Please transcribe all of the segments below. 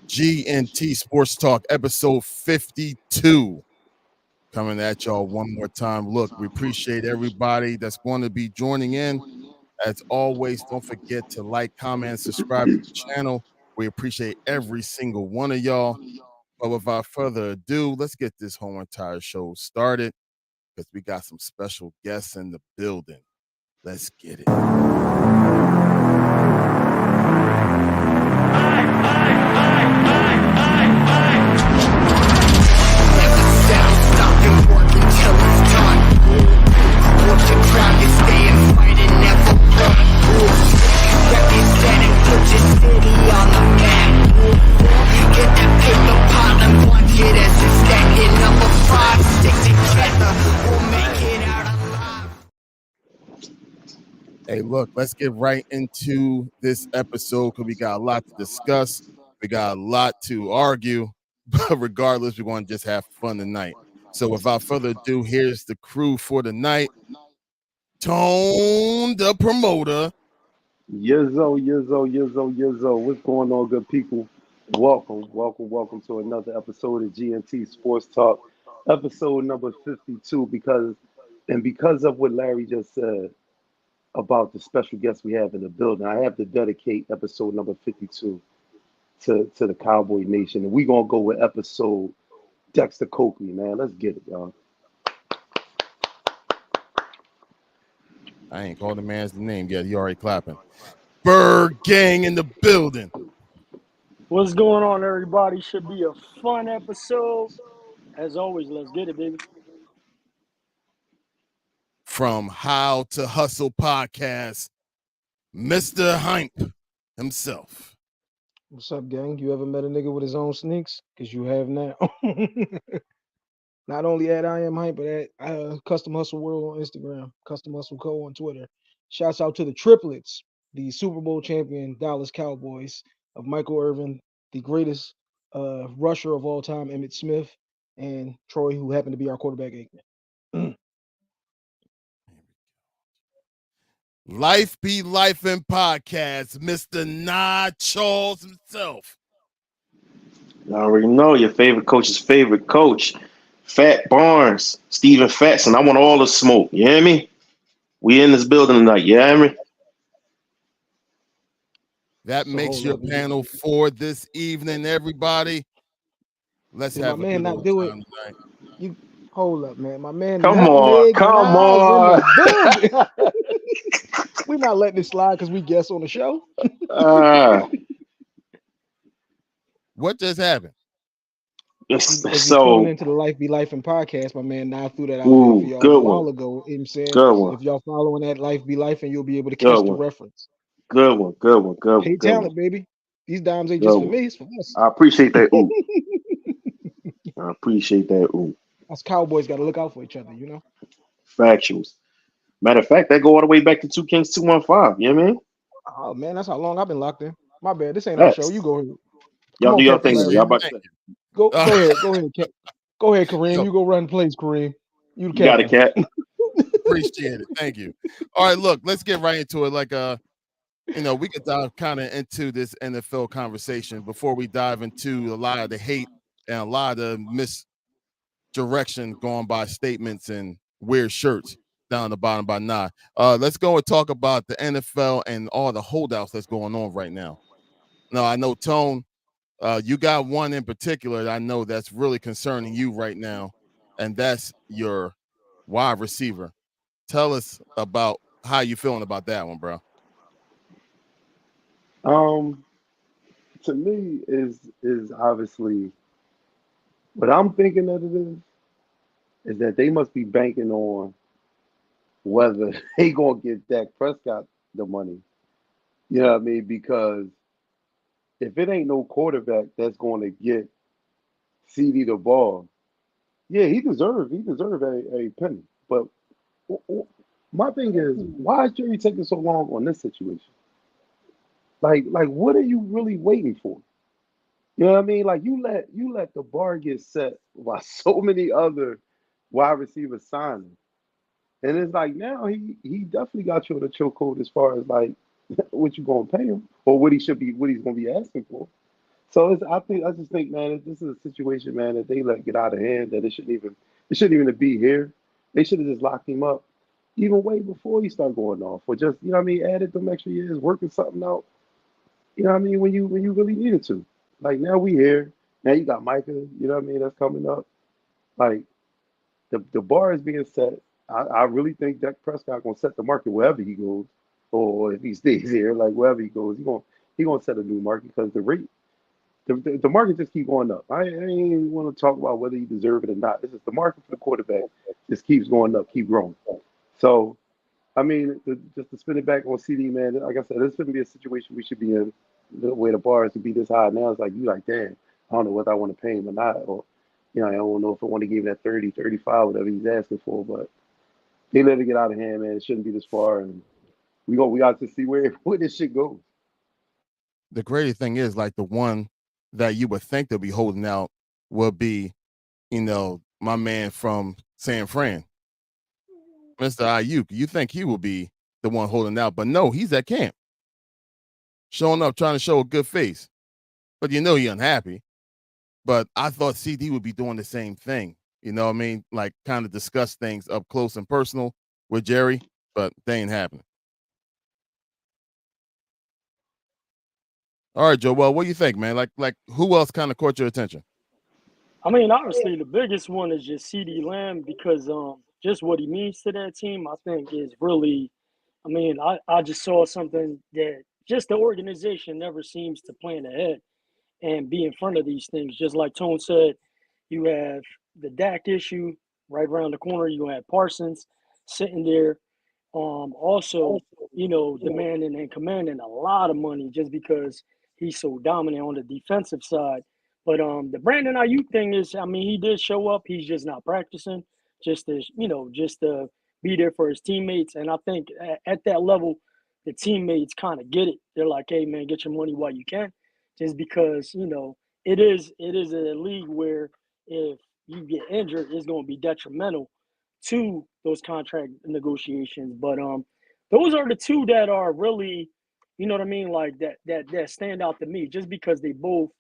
GNT Sports Talk, episode 52. Coming at y'all one more time. Look, we appreciate everybody that's going to be joining in. As always, don't forget to like, comment, and subscribe to the channel. We appreciate every single one of y'all. But without further ado, let's get this whole entire show started because we got some special guests in the building. Let's get it. Hey, look, let's get right into this episode because we got a lot to discuss. We got a lot to argue, but regardless, we're going to just have fun tonight. So without further ado, here's the crew for the night. Tone, the promoter. Yizzo. What's going on, good people? Welcome to another episode of GNT Sports Talk, episode number 52. Because of what Larry just said about the special guests we have in the building, I have to dedicate episode number 52 to the Cowboy Nation. And we're going to go with episode Dexter Coakley, man. Let's get it, y'all. I ain't called the man's name yet. He already clapping. Bird Gang in the building. What's going on, everybody? Should be a fun episode. As always, let's get it, baby. From How to Hustle podcast, Mr. Hymp himself. What's up, gang? You ever met a nigga with his own sneaks? Because you have now. Not only at I Am Hype, but at Custom Hustle World on Instagram, Custom Hustle Co. on Twitter. Shouts out to the triplets, the Super Bowl champion Dallas Cowboys of Michael Irvin, the greatest rusher of all time, Emmitt Smith, and Troy, who happened to be our quarterback agent. Life Be Life in podcast, Mr. Nah Charles himself. You already know your favorite coach's favorite coach, Fat Barnes, Stephen Fatson. I want all the smoke. You hear me? We in this building tonight. You hear me? That makes your panel for this evening, everybody. Let's have my man not do it. You hold up, man. My man. Come on. We're not letting it slide because we guess on the show. What just happened? So into the Life Be Life and podcast, my man now threw that out there for y'all a while ago. You know what I'm saying? Good one. If y'all following that Life Be Life, and you'll be able to catch the reference. Good one. Hey, talent, baby. These dimes ain't just for me, it's for us. I appreciate that. Ooh. Us Cowboys got to look out for each other, you know? Factuals. Matter of fact, that go all the way back to 2 Kings 215. You know what I mean? Oh, man, that's how long I've been locked in. My bad. This ain't our show. You go ahead. Y'all do your thing. Y'all about to Go ahead. Go ahead, Kareem. You go run plays, Kareem. You got a cat. Appreciate it. Thank you. All right, look, let's get right into it. We could dive kind of into this NFL conversation before we dive into a lot of the hate and a lot of misdirection going by statements and weird shirts down the bottom by Nah. Let's go and talk about the NFL and all the holdouts that's going on right now. Now, I know, Tone, you got one in particular that I know that's really concerning you right now, and that's your wide receiver. Tell us about how you feeling about that one, bro. To me is obviously what I'm thinking that it is that they must be banking on whether they gonna get Dak Prescott the money. You know what I mean? Because if it ain't no quarterback that's going to get CD the ball, yeah, he deserved a penny. But my thing is, why is Jerry taking so long on this situation? Like, what are you really waiting for? You know what I mean? Like, you let the bar get set by so many other wide receiver signings, and it's like now he definitely got you in a chokehold as far as like what you gonna pay him or what he's gonna be asking for. So I just think, man, this is a situation, man, that they let get out of hand. That it shouldn't even be here. They should have just locked him up, even way before he started going off, or just you know what I mean, added them extra years, working something out. You know what I mean, when you really needed to. Like now we here. Now you got Micah. You know what I mean? That's coming up. Like the bar is being set. I really think Dak Prescott gonna set the market wherever he goes, or if he stays here, like wherever he goes, he gonna set a new market because the market just keep going up. I ain't want to talk about whether you deserve it or not. This is the market for the quarterback just keeps going up, keep growing. So I mean, just to spin it back on CD, man. Like I said, this shouldn't be a situation we should be in. The way the bar is to be this high now, it's like you like, damn, I don't know whether I want to pay him or not, or I don't know if I want to give him that 30, 35, whatever he's asking for. But they let it get out of hand, man. It shouldn't be this far, and we got to see where where this shit goes. The greatest thing is like the one that you would think they'll be holding out will be, my man from San Fran, Mr. Ayuk. You think he will be the one holding out, but no, he's at camp, showing up, trying to show a good face. But he's unhappy. But I thought CD would be doing the same thing. You know what I mean? Like kind of discuss things up close and personal with Jerry, but they ain't happening. All right, Joe. Well, what do you think, man? Like who else kind of caught your attention? I mean, obviously, the biggest one is just CD Lamb because just what he means to that team, I think, is really. I mean, I just saw something that just the organization never seems to plan ahead and be in front of these things. Just like Tone said, you have the Dak issue right around the corner. You have Parsons sitting there, also, demanding and commanding a lot of money just because he's so dominant on the defensive side. But the Brandon Ayuk thing is, I mean, he did show up. He's just not practicing, just to be there for his teammates. And I think at that level, the teammates kind of get it. They're like, "Hey, man, get your money while you can," just because it is a league where if you get injured, it's going to be detrimental to those contract negotiations. But those are the two that are really, you know what I mean, like that stand out to me, just because they both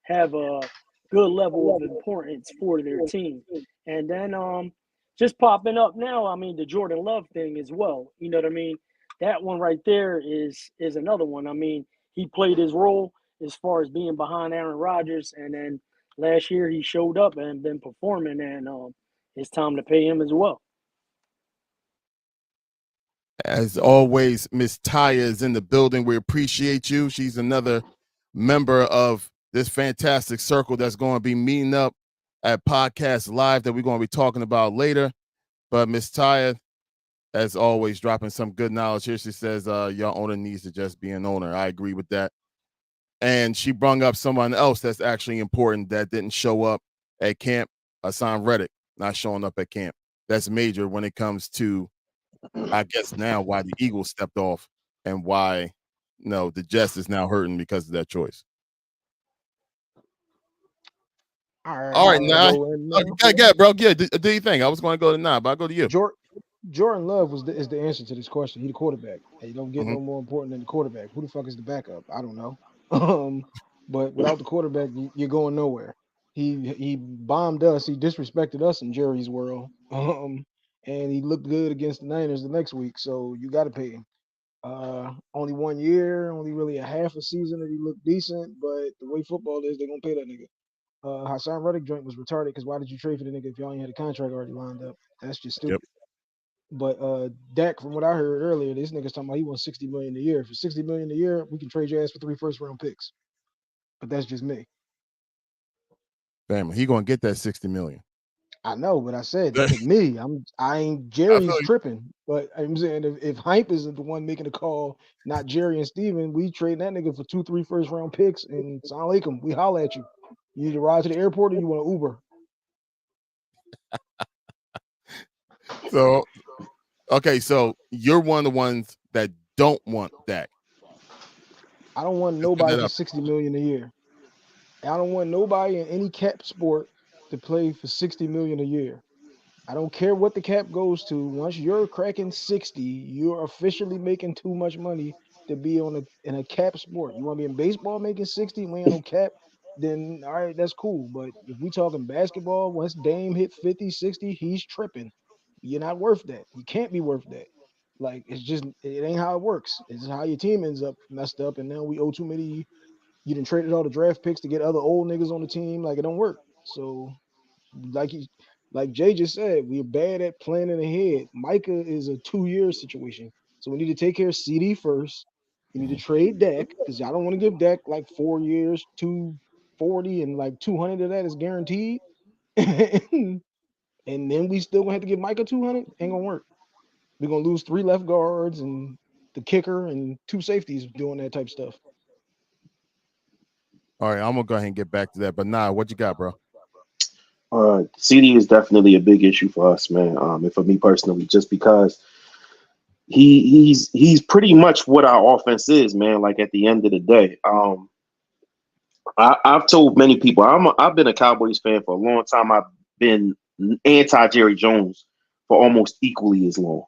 have a good level of importance for their team. And then just popping up now, I mean, the Jordan Love thing as well. You know what I mean? That one right there is another one. I mean, he played his role as far as being behind Aaron Rodgers, and then last year he showed up and been performing, and it's time to pay him as well. As always, Miss Taya is in the building. We appreciate you. She's another member of this fantastic circle that's going to be meeting up at Podcast Live that we're going to be talking about later. But Miss Taya, as always, dropping some good knowledge here. She says, your owner needs to just be an owner. I agree with that. And she brung up someone else that's actually important that didn't show up at camp, Hassan Reddick, not showing up at camp. That's major when it comes to, I guess, now why the Eagles stepped off and why the Jets is now hurting because of that choice. All right, now, go, bro. Yeah, do you think I was going to go to nine, but I'll go to you. Jordan Love is the answer to this question. He the quarterback. And you don't get no Mhm. more important than the quarterback. Who the fuck is the backup? I don't know. But without the quarterback, you're going nowhere. He bombed us. He disrespected us in Jerry's world. And he looked good against the Niners the next week. So you got to pay him. Only 1 year, only really a half a season that he looked decent. But the way football is, they're gonna pay that nigga. Hassan Reddick joint was retarded because why did you trade for the nigga if y'all ain't had a contract already lined up? That's just Yep. stupid. But Dak, from what I heard earlier, this nigga's talking about he wants 60 million a year. For 60 million a year, we can trade your ass for 3 first round picks. But that's just me. Family, he going to get that 60 million. I know, but I said to me, I ain't I feel Jerry's you. tripping. But I'm saying if Hype isn't the one making the call, not Jerry and Steven, we trade that nigga for 2, 3 first round picks and Salam alaikum. We holla at you. You need to ride to the airport or you want to Uber. So, okay, so you're one of the ones that don't want Dak. I don't want Just put nobody that for up. 60 million a year. I don't want nobody in any cap sport to play for 60 million a year. I don't care what the cap goes to. Once you're cracking 60, you're officially making too much money to be in a cap sport. You want to be in baseball making 60? We ain't no cap. then all right, that's cool. But if we talking basketball, once Dame hit 50, 60, he's tripping. You're not worth that. You can't be worth that. Like it's just it ain't how it works. It's just how your team ends up messed up, and now we owe too many. You done traded all the draft picks to get other old niggas on the team. Like it don't work. So like he, like Jay just said, we're bad at planning ahead. Micah is a 2-year situation, so we need to take care of CD first. You need to trade Dak because I don't want to give Dak like 4 years, 240, and like 200 of that is guaranteed. And then we still gonna have to give Micah 200. Ain't gonna work. We're gonna lose 3 left guards and the kicker and 2 safeties doing that type stuff. All right, I'm gonna go ahead and get back to that. But nah, what you got, bro? CD is definitely a big issue for us, man. And for me personally, just because he's pretty much what our offense is, man. Like at the end of the day, I've told many people I've been a Cowboys fan for a long time. I've been anti Jerry Jones for almost equally as long.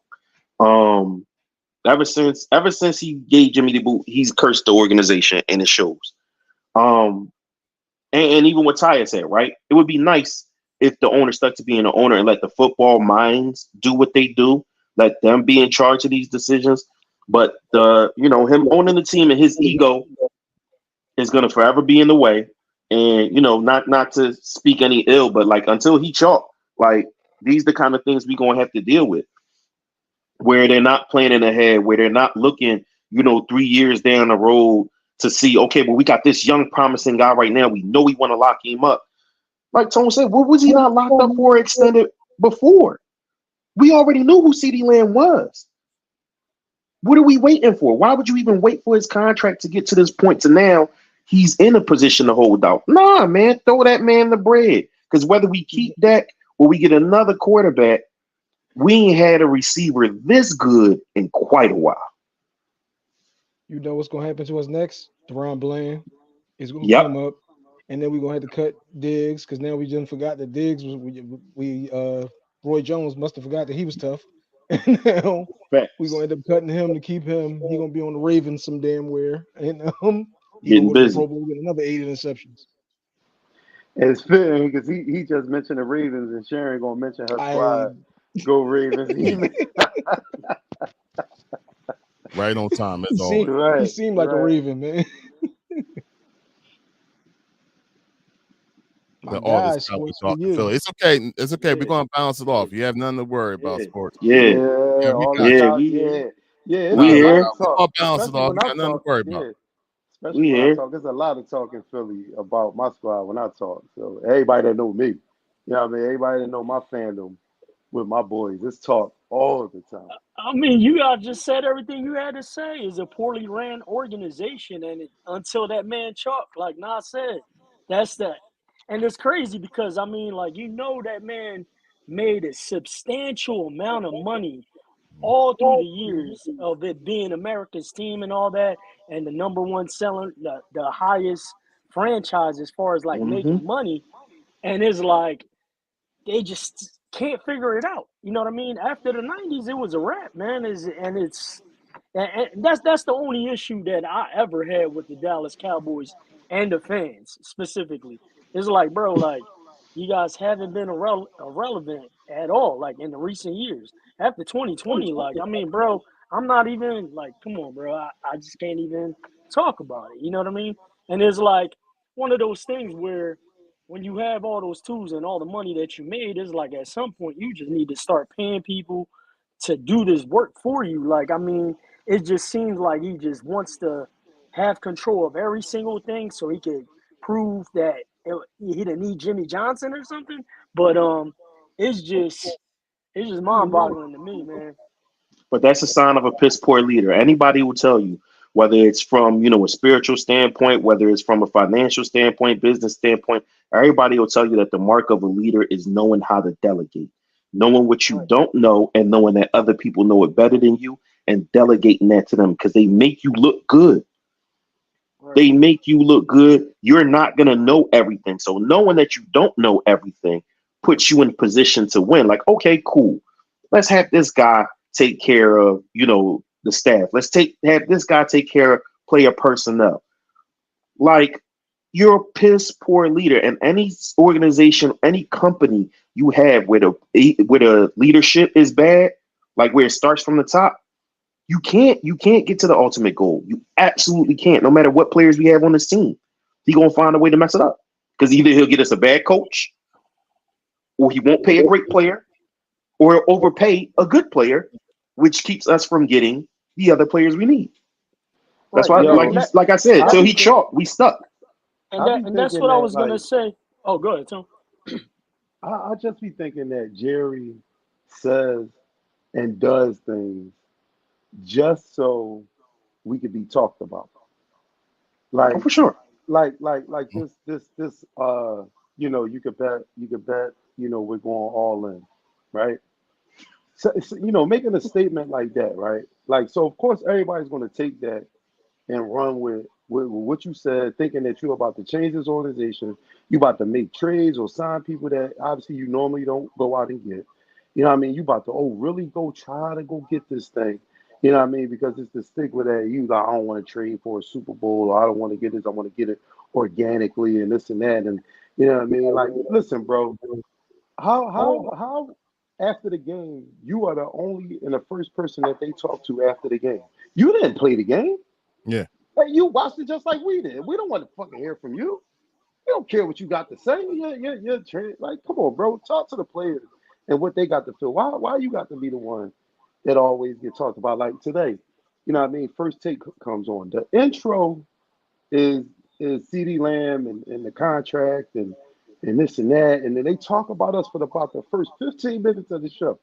Ever since he gave Jimmy the boot, he's cursed the organization, and it shows. And even what Ty said, right? It would be nice if the owner stuck to being an owner and let the football minds do what they do, let them be in charge of these decisions. But him owning the team and his ego is going to forever be in the way. And not to speak any ill, but like until he chalk, like these the kind of things we're gonna have to deal with, where they're not planning ahead, where they're not looking, 3 years down the road to see, okay, well, we got this young promising guy right now. We know we want to lock him up. Like Tone said, what was he not locked up for extended before? We already knew who CD Lamb was. What are we waiting for? Why would you even wait for his contract to get to this point to now he's in a position to hold out? Nah, man, throw that man the bread. Because whether we keep Dak or we get another quarterback, we ain't had a receiver this good in quite a while. You know what's gonna happen to us next? Deron Bland is gonna Yep. come up, and then we're gonna have to cut Diggs because now we just forgot that Diggs was Roy Jones must have forgot that he was tough. And now we're gonna end up cutting him to keep him. He's gonna be on the Ravens some damn where, and he's Getting gonna go to the busy. Pro Bowl with another 8 interceptions. It's fitting because he just mentioned the Ravens and Sharon gonna mention her squad. Go Ravens. Right on time, as He always. he seemed like a Raven, man. My guy, sports for you. Philly. It's okay. It's okay. We're gonna balance it off. You have nothing to worry about, sports. Yeah. We It's a here. lot of talk. We're balance it Especially off. when We I got nothing to talk. worry Yeah. about. Especially when I talk. There's a lot of talk in Philly about my squad when I talk. So everybody that know me, you know what I mean? Everybody that know my fandom with my boys, it's talk all the time. I mean, you guys just said everything you had to say. Is a poorly ran organization, and until that man Chalk, like Nas said, that's that. And it's crazy because I mean, like that man made a substantial amount of money all through the years of it being America's team and all that, and the number one selling, the highest franchise as far as like making money, and it's like they just can't figure it out. You know what I mean? After the '90s, it was a wrap, man. And that's the only issue that I ever had with the Dallas Cowboys and the fans specifically. It's like, bro, like you guys haven't been irrelevant at all, like in the recent years. After 2020, like I mean, bro, I'm not even like, come on, bro. I just can't even talk about it. You know what I mean? And it's like one of those things where when you have all those tools and all the money that you made, it's like at some point you just need to start paying people to do this work for you. Like, I mean, it just seems like he just wants to have control of every single thing so he could prove that he didn't need Jimmy Johnson or something. But it's just mind boggling to me, man. But that's a sign of a piss poor leader. Anybody will tell you, whether it's from a spiritual standpoint, whether it's from a financial standpoint, business standpoint, everybody will tell you that the mark of a leader is knowing how to delegate, knowing what you don't know and knowing that other people know it better than you and delegating that to them because they make you look good. They make you look good. You're not going to know everything. So knowing that you don't know everything puts you in position to win. Like, okay, cool. Let's have this guy take care of, the staff. Let's have this guy take care of player personnel. Like, you're a piss poor leader. And any organization, any company you have where the leadership is bad, like where it starts from the top, you can't get to the ultimate goal. You absolutely can't. No matter what players we have on this team, he gonna find a way to mess it up. Because either he'll get us a bad coach, or he won't pay a great player, or he'll overpay a good player, which keeps us from getting the other players we need. That's Right. why, Yo, like I said, I till be he think, chalked, we stuck. and I that be and that's thinking what I that was gonna like say. Oh, go ahead, Tom. I just be thinking that Jerry says and does things just so we could be talked about. Oh, Like for sure. like this you could bet, we're going all in, right? So, making a statement like that, right? Like, so of course everybody's going to take that and run with what you said, thinking that you're about to change this organization, you about to make trades or sign people that obviously you normally don't go out and get. You know what I mean? You about to really go try to go get this thing. You know what I mean? Because it's the stigma that you like, I don't want to trade for a Super Bowl, or I don't want to get this, I want to get it organically and this and that. And you know what I mean? Like, listen, bro, how after the game, you are the only and the first person that they talk to after the game. You didn't play the game. Yeah. Hey, you watched it just like we did. We don't want to fucking hear from you. We don't care what you got to say. Like, come on, bro. Talk to the players and what they got to feel. Why you got to be the one that always get talked about? Like today, you know what I mean? First take comes on. The intro is CD Lamb and the contract and this and that. And then they talk about us for about the first 15 minutes of the show.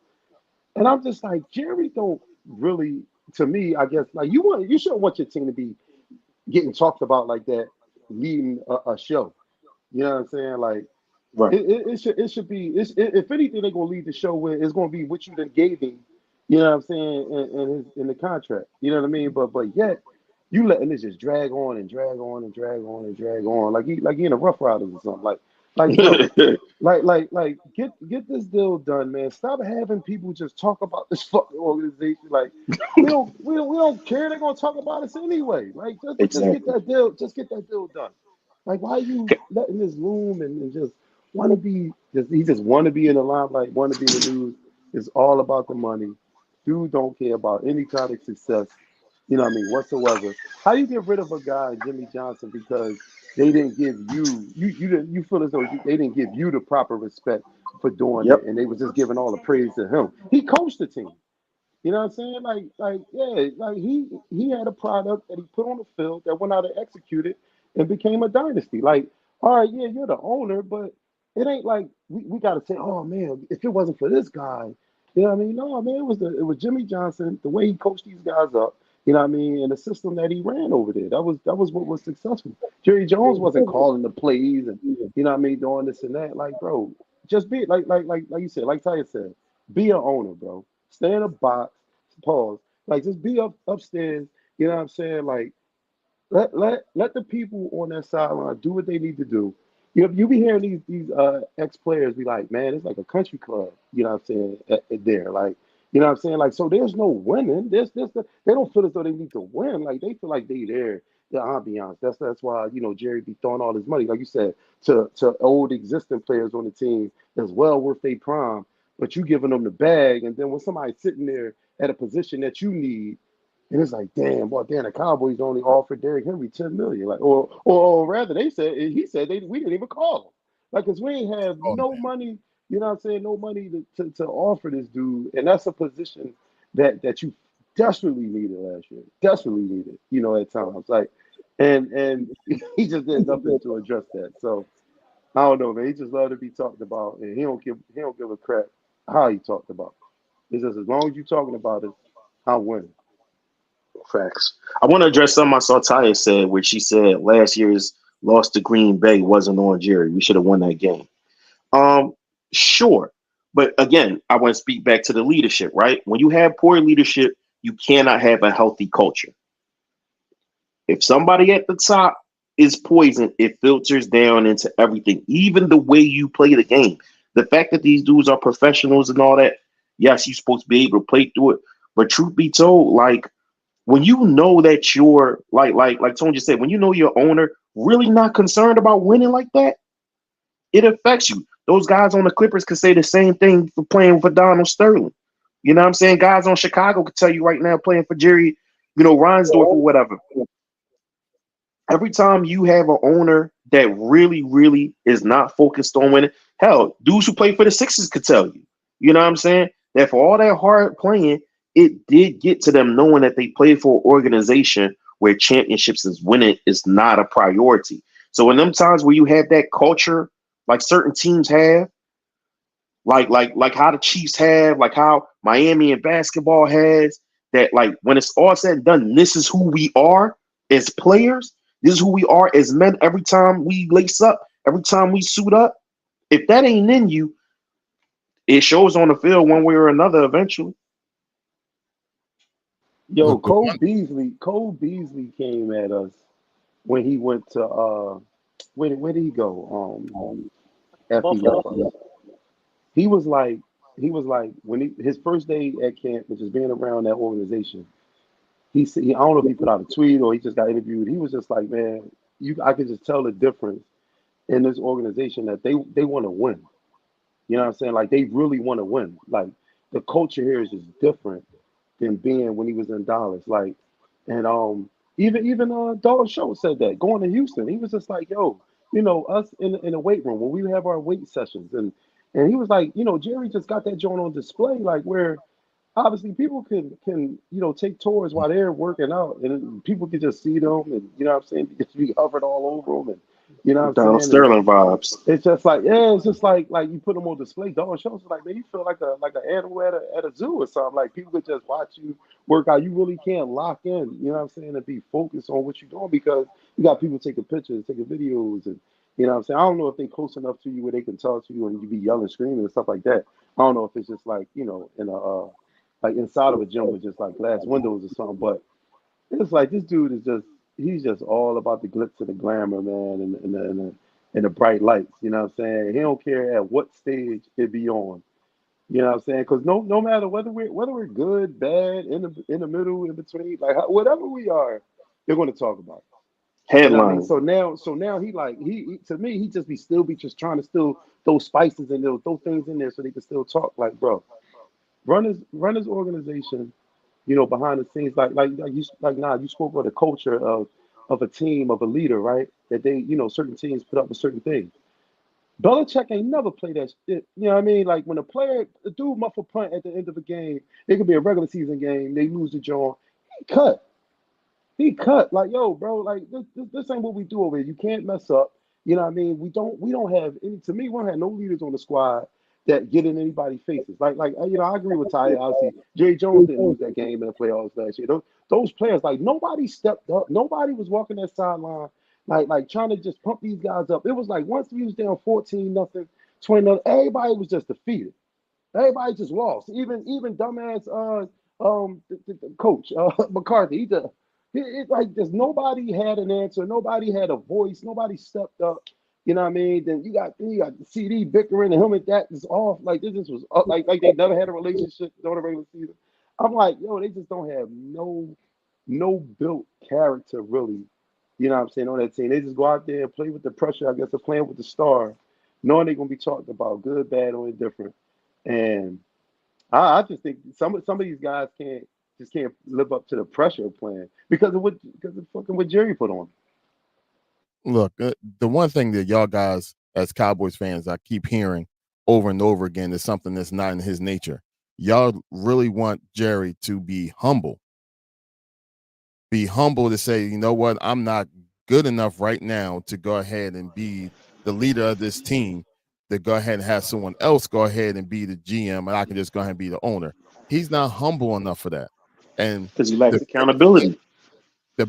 And I'm just like, Jerry don't really, to me, I guess, like you shouldn't want your team to be getting talked about like that, leading a show. You know what I'm saying? Like Right. it should be. If anything, they're gonna lead the show with it's gonna be what you done gave him. You know what I'm saying? In the contract. You know what I mean? But yet you letting this just drag on and drag on and drag on and drag on like he in a Rough Riders or something. Like bro, like get this deal done, man. Stop having people just talk about this fucking organization. Like we don't care. They're gonna talk about us anyway. Like just get Exactly. that deal. Just get that deal done. Like why are you letting this loom and just want to be? He just want to be in the limelight. Want to be in the news. It's all about the money. Dude don't care about any kind of success. You know what I mean? Whatsoever. How you get rid of a guy, Jimmy Johnson, because they didn't give you feel as though they didn't give you the proper respect for doing Yep. it, and they was just giving all the praise to him. He coached the team. You know what I'm saying? Yeah, like he had a product that he put on the field that went out and executed and became a dynasty. Like, all right, yeah, you're the owner, but it ain't like we gotta say, oh man, if it wasn't for this guy, you know what I mean? No, man, it was Jimmy Johnson, the way he coached these guys up, you know what I mean, and the system that he ran over there. That was what was successful. Jerry Jones wasn't calling the plays and you know what I mean, doing this and that. Like, bro, just be like you said, like Tyler said, be an owner, bro. Stay in a box. Pause. Like just be upstairs. You know what I'm saying? Like let the people on that sideline do what they need to do. You be hearing these ex players be like, man, it's like a country club. You know what I'm saying? There, like you know what I'm saying? Like so, there's no winning. They don't feel as though they need to win. Like they feel like they there. The ambiance. That's why Jerry be throwing all his money, like you said, to old existing players on the team that's well worth their prime. But you giving them the bag, and then when somebody's sitting there at a position that you need, and it's like, damn, boy, damn, the Cowboys only offered Derrick Henry 10 million. Like, or rather, he said we didn't even call him. Like, cause we ain't have Oh no man. money, you know what I'm saying, no money to offer this dude. And that's a position that you desperately needed last year. Desperately needed, at times. Like, and he just did nothing to address that. So I don't know, man. He just love to be talked about, and he don't give a crap how he talked about. It's just as long as you talking about it, I'm winning. Facts. I want to address something I saw Taya said, where she said last year's loss to Green Bay wasn't on Jerry. We should have won that game. Um, sure. But again, I want to speak back to the leadership, right? When you have poor leadership, you cannot have a healthy culture. If somebody at the top is poison, it filters down into everything, even the way you play the game. The fact that these dudes are professionals and all that, yes, you're supposed to be able to play through it. But truth be told, like when you know that you're like Tony just said, when you know your owner really not concerned about winning like that, it affects you. Those guys on the Clippers could say the same thing for playing for Donald Sterling. You know what I'm saying? Guys on Chicago could tell you right now playing for Jerry, Reinsdorf or whatever. Every time you have an owner that really, really is not focused on winning, hell, dudes who play for the Sixers could tell you. You know what I'm saying? That for all that hard playing, it did get to them knowing that they played for an organization where championships is winning is not a priority. So in them times where you have that culture, like certain teams have, like how the Chiefs have, like how Miami in basketball has, that like when it's all said and done, this is who we are as players. This is who we are as men. Every time we lace up, every time we suit up, if that ain't in you, it shows on the field one way or another eventually. Yo, Look, the Cole one Beasley, Cole Beasley came at us when he went to where did he go? After he left us. Buffalo. He was like when his first day at camp, which is being around that organization. He said, I don't know if he put out a tweet or he just got interviewed. He was just like, man, I could just tell the difference in this organization that they want to win. You know what I'm saying? Like they really want to win. Like the culture here is just different than being when he was in Dallas. Like, and even Dallas Show said that going to Houston, he was just like, yo, us in the weight room when we have our weight sessions, and he was like, Jerry just got that joint on display, like where obviously people can take tours while they're working out, and people can just see them, and what I'm saying, just be hovered all over them, and what I'm Donald saying, and Sterling vibes. it's just like, yeah, it's just like you put them on display. Dog shows like, man, you feel like an animal at a zoo or something. Like people could just watch you work out. You really can't lock in, what I'm saying, and be focused on what you're doing because you got people taking pictures, taking videos, and what I'm saying. I don't know if they close enough to you where they can talk to you and you be yelling, screaming, and stuff like that. I don't know if it's just like in a like inside of a gym with just like glass windows or something. But it's like this dude is just he's just all about the glitz and the glamour, man, and the bright lights. You know what I'm saying? He don't care at what stage it be on. You know what I'm saying? Because no matter whether we're good, bad, in the middle, in between, like whatever we are, they're going to talk about it. You know what I mean? Headline. So now he like to me he just be just trying to still throw spices in there, throw things in there so they can still talk. Like bro, run his organization, behind the scenes, you spoke of the culture of a team, of a leader, right? That they, certain teams put up with certain things. Belichick ain't never played that shit. You know what I mean? Like when a dude muffle punt at the end of a game, it could be a regular season game, they lose the jaw, he cut. He cut like, yo, bro, like this ain't what we do over here. You can't mess up. You know what I mean? We don't have any. To me, we don't have no leaders on the squad that get in anybody's faces. I agree with Ty. Obviously, Jerry Jones didn't lose that game in the playoffs last year. Those players, like nobody stepped up. Nobody was walking that sideline like trying to just pump these guys up. It was like once we was down 14 nothing, 20 nothing, everybody was just defeated. Everybody just lost. Even dumbass the coach McCarthy. Like just nobody had an answer. Nobody had a voice. Nobody stepped up. You know what I mean? Then you got the CD bickering and him and that is off. Like this just was like they never had a relationship during the regular season. I'm like, yo, they just don't have no built character really. You know what I'm saying, on that team. They just go out there and play with the pressure, I guess, of playing with the star, knowing they're gonna be talked about, good, bad, or indifferent. And I just think some of these guys can't live up to the pressure of playing because of fucking what Jerry put on. look, the one thing that y'all guys as Cowboys fans I keep hearing over and over again is something that's not in his nature. Y'all really want Jerry to be humble to say, you know what, I'm not good enough right now to go ahead and be the leader of this team, to go ahead and have someone else go ahead and be the GM and I can just go ahead and be the owner. He's not humble enough for that. And Because he the lacks biggest thing, accountability. the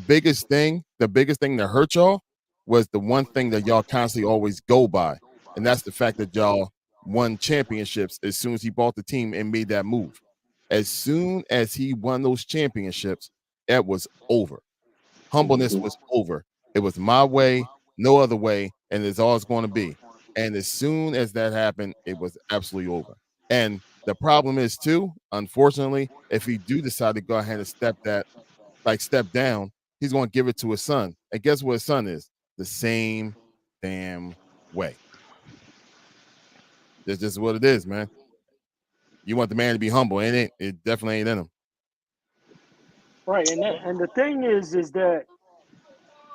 biggest thing that hurt y'all was the one thing that y'all constantly always go by. And that's the fact that y'all won championships as soon as he bought the team and made that move. As soon as he won those championships, it was over. Humbleness Mhm. was over. It was my way, no other way, and it's all it's going to be. And as soon as that happened, it was absolutely over. And the problem is too, unfortunately, if he do decide to go ahead and step that like step down, he's going to give it to his son. And guess what his son is? The same damn way. That's just what it is, man. You want the man to be humble, ain't it? It definitely ain't in him. Right, and the thing is that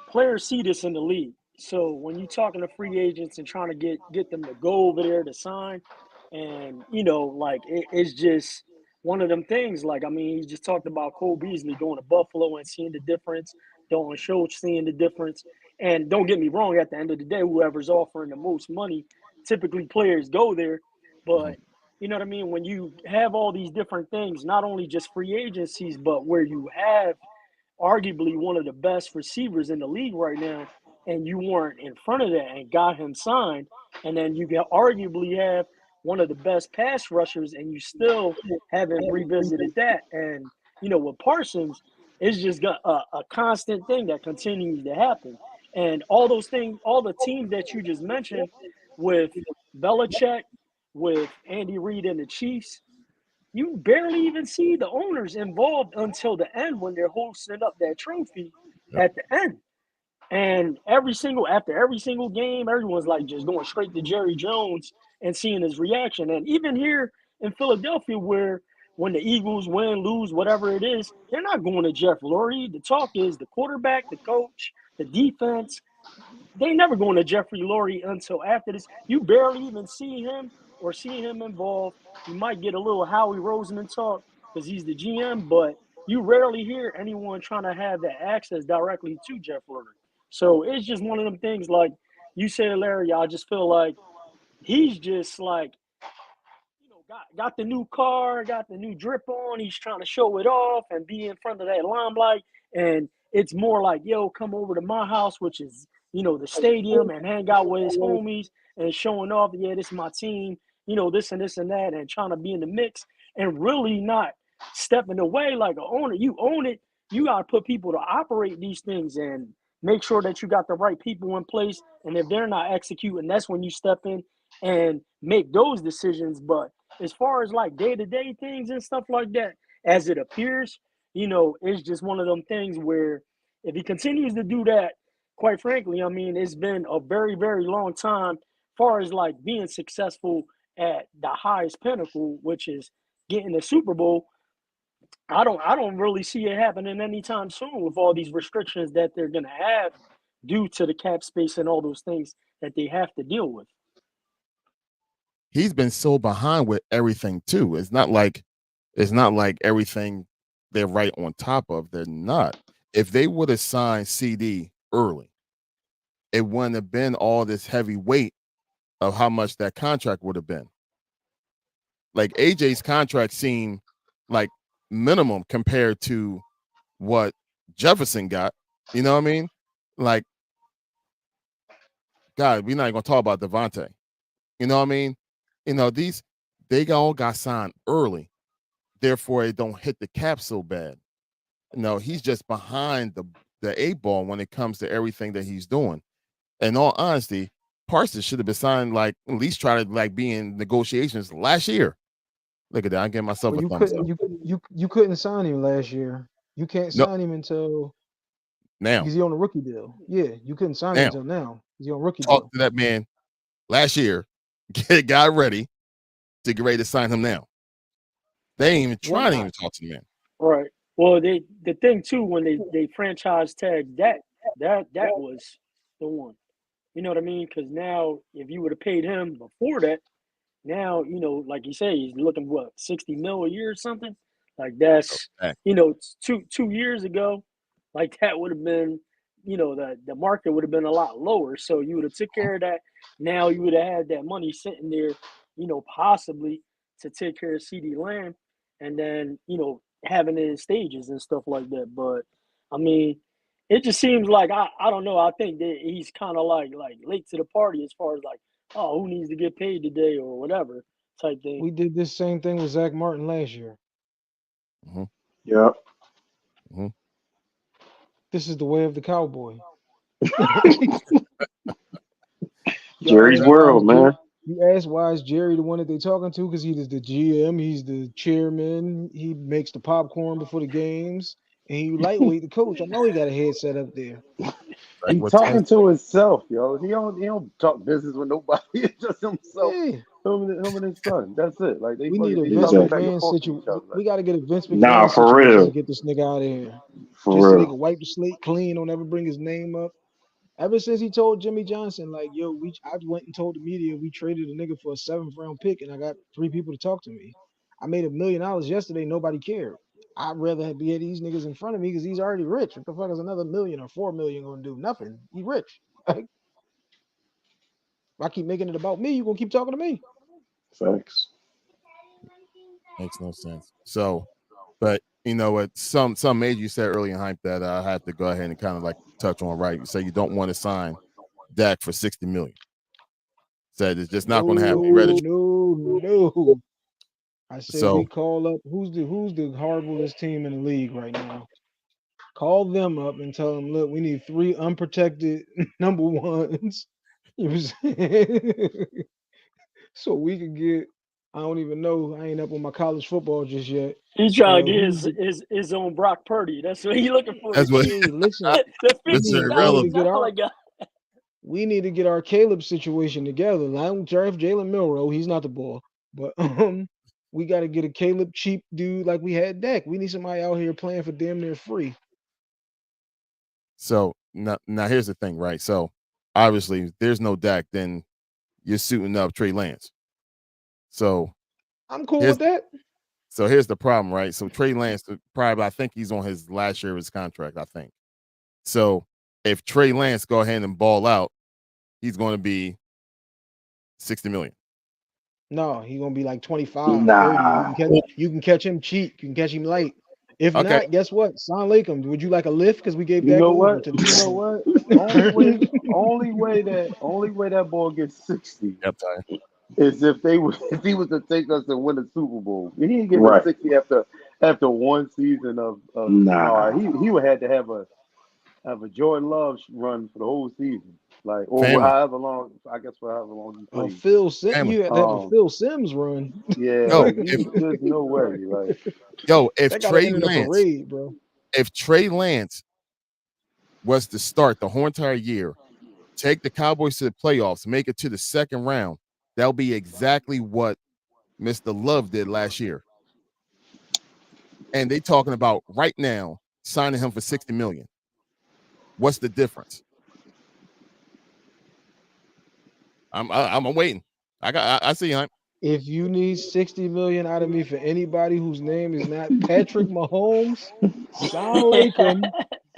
players see this in the league. So when you're talking to free agents and trying to get them to go over there to sign, and like it's just one of them things. Like I mean, he just talked about Cole Beasley going to Buffalo and seeing the difference, Dalton Schultz seeing the difference. And don't get me wrong, at the end of the day, whoever's offering the most money, typically players go there. Mhm. But you know what I mean? When you have all these different things, not only just free agencies, but where you have arguably one of the best receivers in the league right now, and you weren't in front of that and got him signed, and then you can arguably have one of the best pass rushers, and you still haven't revisited that. And with Parsons, it's just got a constant thing that continues to happen. And all those things, all the teams that you just mentioned, with Belichick, with Andy Reid and the Chiefs, you barely even see the owners involved until the end when they're hosting up that trophy Yep. at the end. And after every single game, everyone's like just going straight to Jerry Jones and seeing his reaction. And even here in Philadelphia, where when the Eagles win, lose, whatever it is, they're not going to Jeff Lurie. The talk is the quarterback, the coach, the defense. They never going to Jeffrey Lurie until after this. You barely even see him or see him involved. You might get a little Howie Roseman talk because he's the GM, but you rarely hear anyone trying to have that access directly to Jeff Lurie. So it's just one of them things like you said, Larry. I just feel like he's just like got the new car, got the new drip on. He's trying to show it off and be in front of that limelight. And it's more like, yo, come over to my house, which is, the stadium, and hang out with his homies and showing off, yeah, this is my team, this and this and that, and trying to be in the mix and really not stepping away like an owner. You own it. You got to put people to operate these things and make sure that you got the right people in place. And if they're not executing, that's when you step in and make those decisions. But as far as like day-to-day things and stuff like that, as it appears, it's just one of them things where if he continues to do that, quite frankly, I mean, it's been a very, very long time as far as like being successful at the highest pinnacle, which is getting the Super Bowl. I don't really see it happening anytime soon with all these restrictions that they're gonna have due to the cap space and all those things that they have to deal with. He's been so behind with everything too. It's not like everything they're right on top of. They're not. If they would have signed CD early, it wouldn't have been all this heavy weight of how much that contract would have been. Like AJ's contract seemed like minimum compared to what Jefferson got. You know what I mean? Like, God, we're not gonna talk about Devontae. You know what I mean? These they all got signed early, therefore it don't hit the cap so bad. No, he's just behind the eight ball when it comes to everything that he's doing. In all honesty, Parsons should have been signed like at least try to like be in negotiations last year. Look at that. I give myself Well, a you thumbs up. couldn't you couldn't sign him last year. You can't No, sign him until now, because he's on a rookie deal. Yeah, you couldn't sign him now, until now. He's on a rookie talk deal. to that man last year, get guy ready to get ready to sign him now. They ain't even Why trying to not? even talk to the man. Right. Well, the thing too when they franchise tag that was the one. You know what I mean? Because now if you would have paid him before that, now like you say, he's looking what 60 mil a year or something. Like that's Okay. two years ago, like that would have been the market would have been a lot lower. So you would have took care of that. Now you would have had that money sitting there, possibly to take care of CD Lamb, and then having it in stages and stuff like that. But I mean, it just seems like I don't know. I think that he's kind of like late to the party as far as like, oh, who needs to get paid today or whatever type thing. We did this same thing with Zach Martin last year. Mhm, Yeah. mhm. This is the way of the cowboy. Y'all Jerry's ask why is world, man. you ask why is Jerry the one that they talking to? Because he's the GM, he's the chairman, he makes the popcorn before the games, And you lightweight the coach. I know he got a headset up there. Like He what talking to himself, yo. He don't talk business with nobody. It's just himself. Yeah. Him and his son. That's it. Like We need a they Vince talking Exactly. back and McMahon forth to each situation. other. We got to get a Vince Nah, McMahon for situation to real. get this nigga out of here. For Just so they real. can wipe the slate clean. Don't ever bring his name up. Ever since he told Jimmy Johnson, like, yo, I went and told the media we traded a nigga for a 7th round pick and I got 3 people to talk to me. I made $1 million yesterday. Nobody cared. I'd rather be at these niggas in front of me because he's already rich. What the fuck is another million or 4 million gonna do? Nothing. He rich. Like, if I keep making it about me, you gonna keep talking to me. Facts. makes no sense. So, but you know what? Some made you said earlier in hype that I have to go ahead and kind of like touch on, right? You say you don't want to sign Dak for $60 million. Said it's just not going to happen. You read it. No. I say we So call up who's the horriblest team in the league right now. Call them up and tell them, look, we need 3 unprotected number ones. You know what I'm saying? So we could get. I don't even know. I ain't up on my college football just yet. He's trying to get Who's the? his own Brock Purdy. That's what he looking for. that's what Hey, listen, The we Mr. need to Irrelevant. get our. $50,000 guy. We need to get our Caleb situation together. I don't draft Jalen Milrow. He's not the ball. But we got to get a Caleb cheap dude like we had Dak. We need somebody out here playing for damn near free. So now here's the thing, right? So obviously, if there's no Dak, then you're suiting up Trey Lance. So I'm cool here's with that. here's the problem, right? So Trey Lance, probably I think he's on his last year of his contract. I think. So if Trey Lance go ahead and ball out, he's going to be $60 million. No, he's gonna be like 25, 30. Nah. You can catch him cheap. You can catch him light. If Okay. not, guess what? Sound Lakem. Would you like a lift? Because we gave You Dak know Uber what? to the You know Cowboys. what? Only way that boy gets 60 Yep. Ty. is if he was to take us and win a Super Bowl. He ain't getting Right. 60 after one season of Nah. he would have to have a Jordan Love run for the whole season. Like or Family. however long for however long he plays. Family. You had to have a Um Phil Sims run. yeah, Yo, like if there's no way. Like if That got to Trey end in a Lance, parade, bro. if Trey Lance was to start the whole entire year, take the Cowboys to the playoffs, make it to the second round, that'll be exactly what Mr. Love did last year. And they talking about right now signing him for $60 million. What's the difference? I'm waiting. I see him. If you need 60 million out of me for anybody whose name is not Patrick Mahomes, Sound Lakem,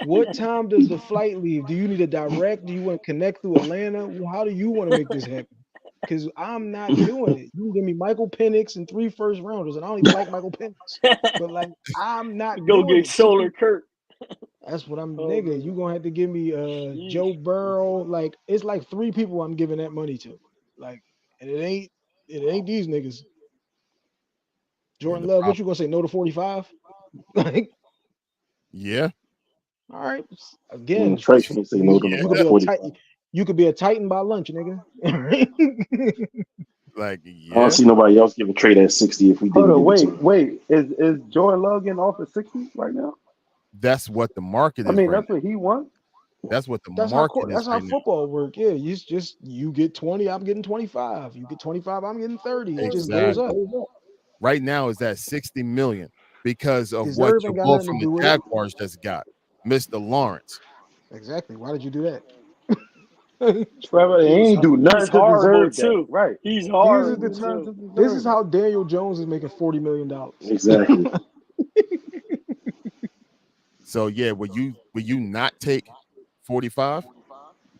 what time does the flight leave? Do you need a direct? Do you want to connect through Atlanta? How do you want to make this happen? Because I'm not doing it. You can give me Michael Penix and 3 first-rounders, and I don't even like Michael Penix. But like, I'm not Go doing get it. Solar Kurt. That's what I'm Oh, nigga. man. You gonna have to give me Yeesh. Joe Burrow. Like it's like 3 people I'm giving that money to. Like, and it ain't these niggas. Jordan The Love, what problem. you gonna say? No to 45? Like, Yeah. all right. Again, Trey can't say no to you no could be a 40. you could be a Titan by lunch, nigga. Like, I don't yeah. see nobody else giving Trey that 60 if we hold didn't on, give it to him. wait. Is Jordan Love getting offered 60 right now? That's what the market I is mean, right that's what he wants. now. That's what the that's how market is that's how right now. football work. Yeah, you get 20, I'm getting 25. You get 25, I'm getting 30. It just goes Exactly. up. Right now is at $60 million because of what Deserve your ain't got boy nothing to from the do with it. Jaguars just got, Mr. Lawrence. Exactly. Why did you do that? Trevor, he ain't do He's nothing to horrible deserve that. too. Right. He's He ain't horrible do nothing to too. This deserve is that. how Daniel Jones is making $40 million. Exactly. So yeah, will you not take 45?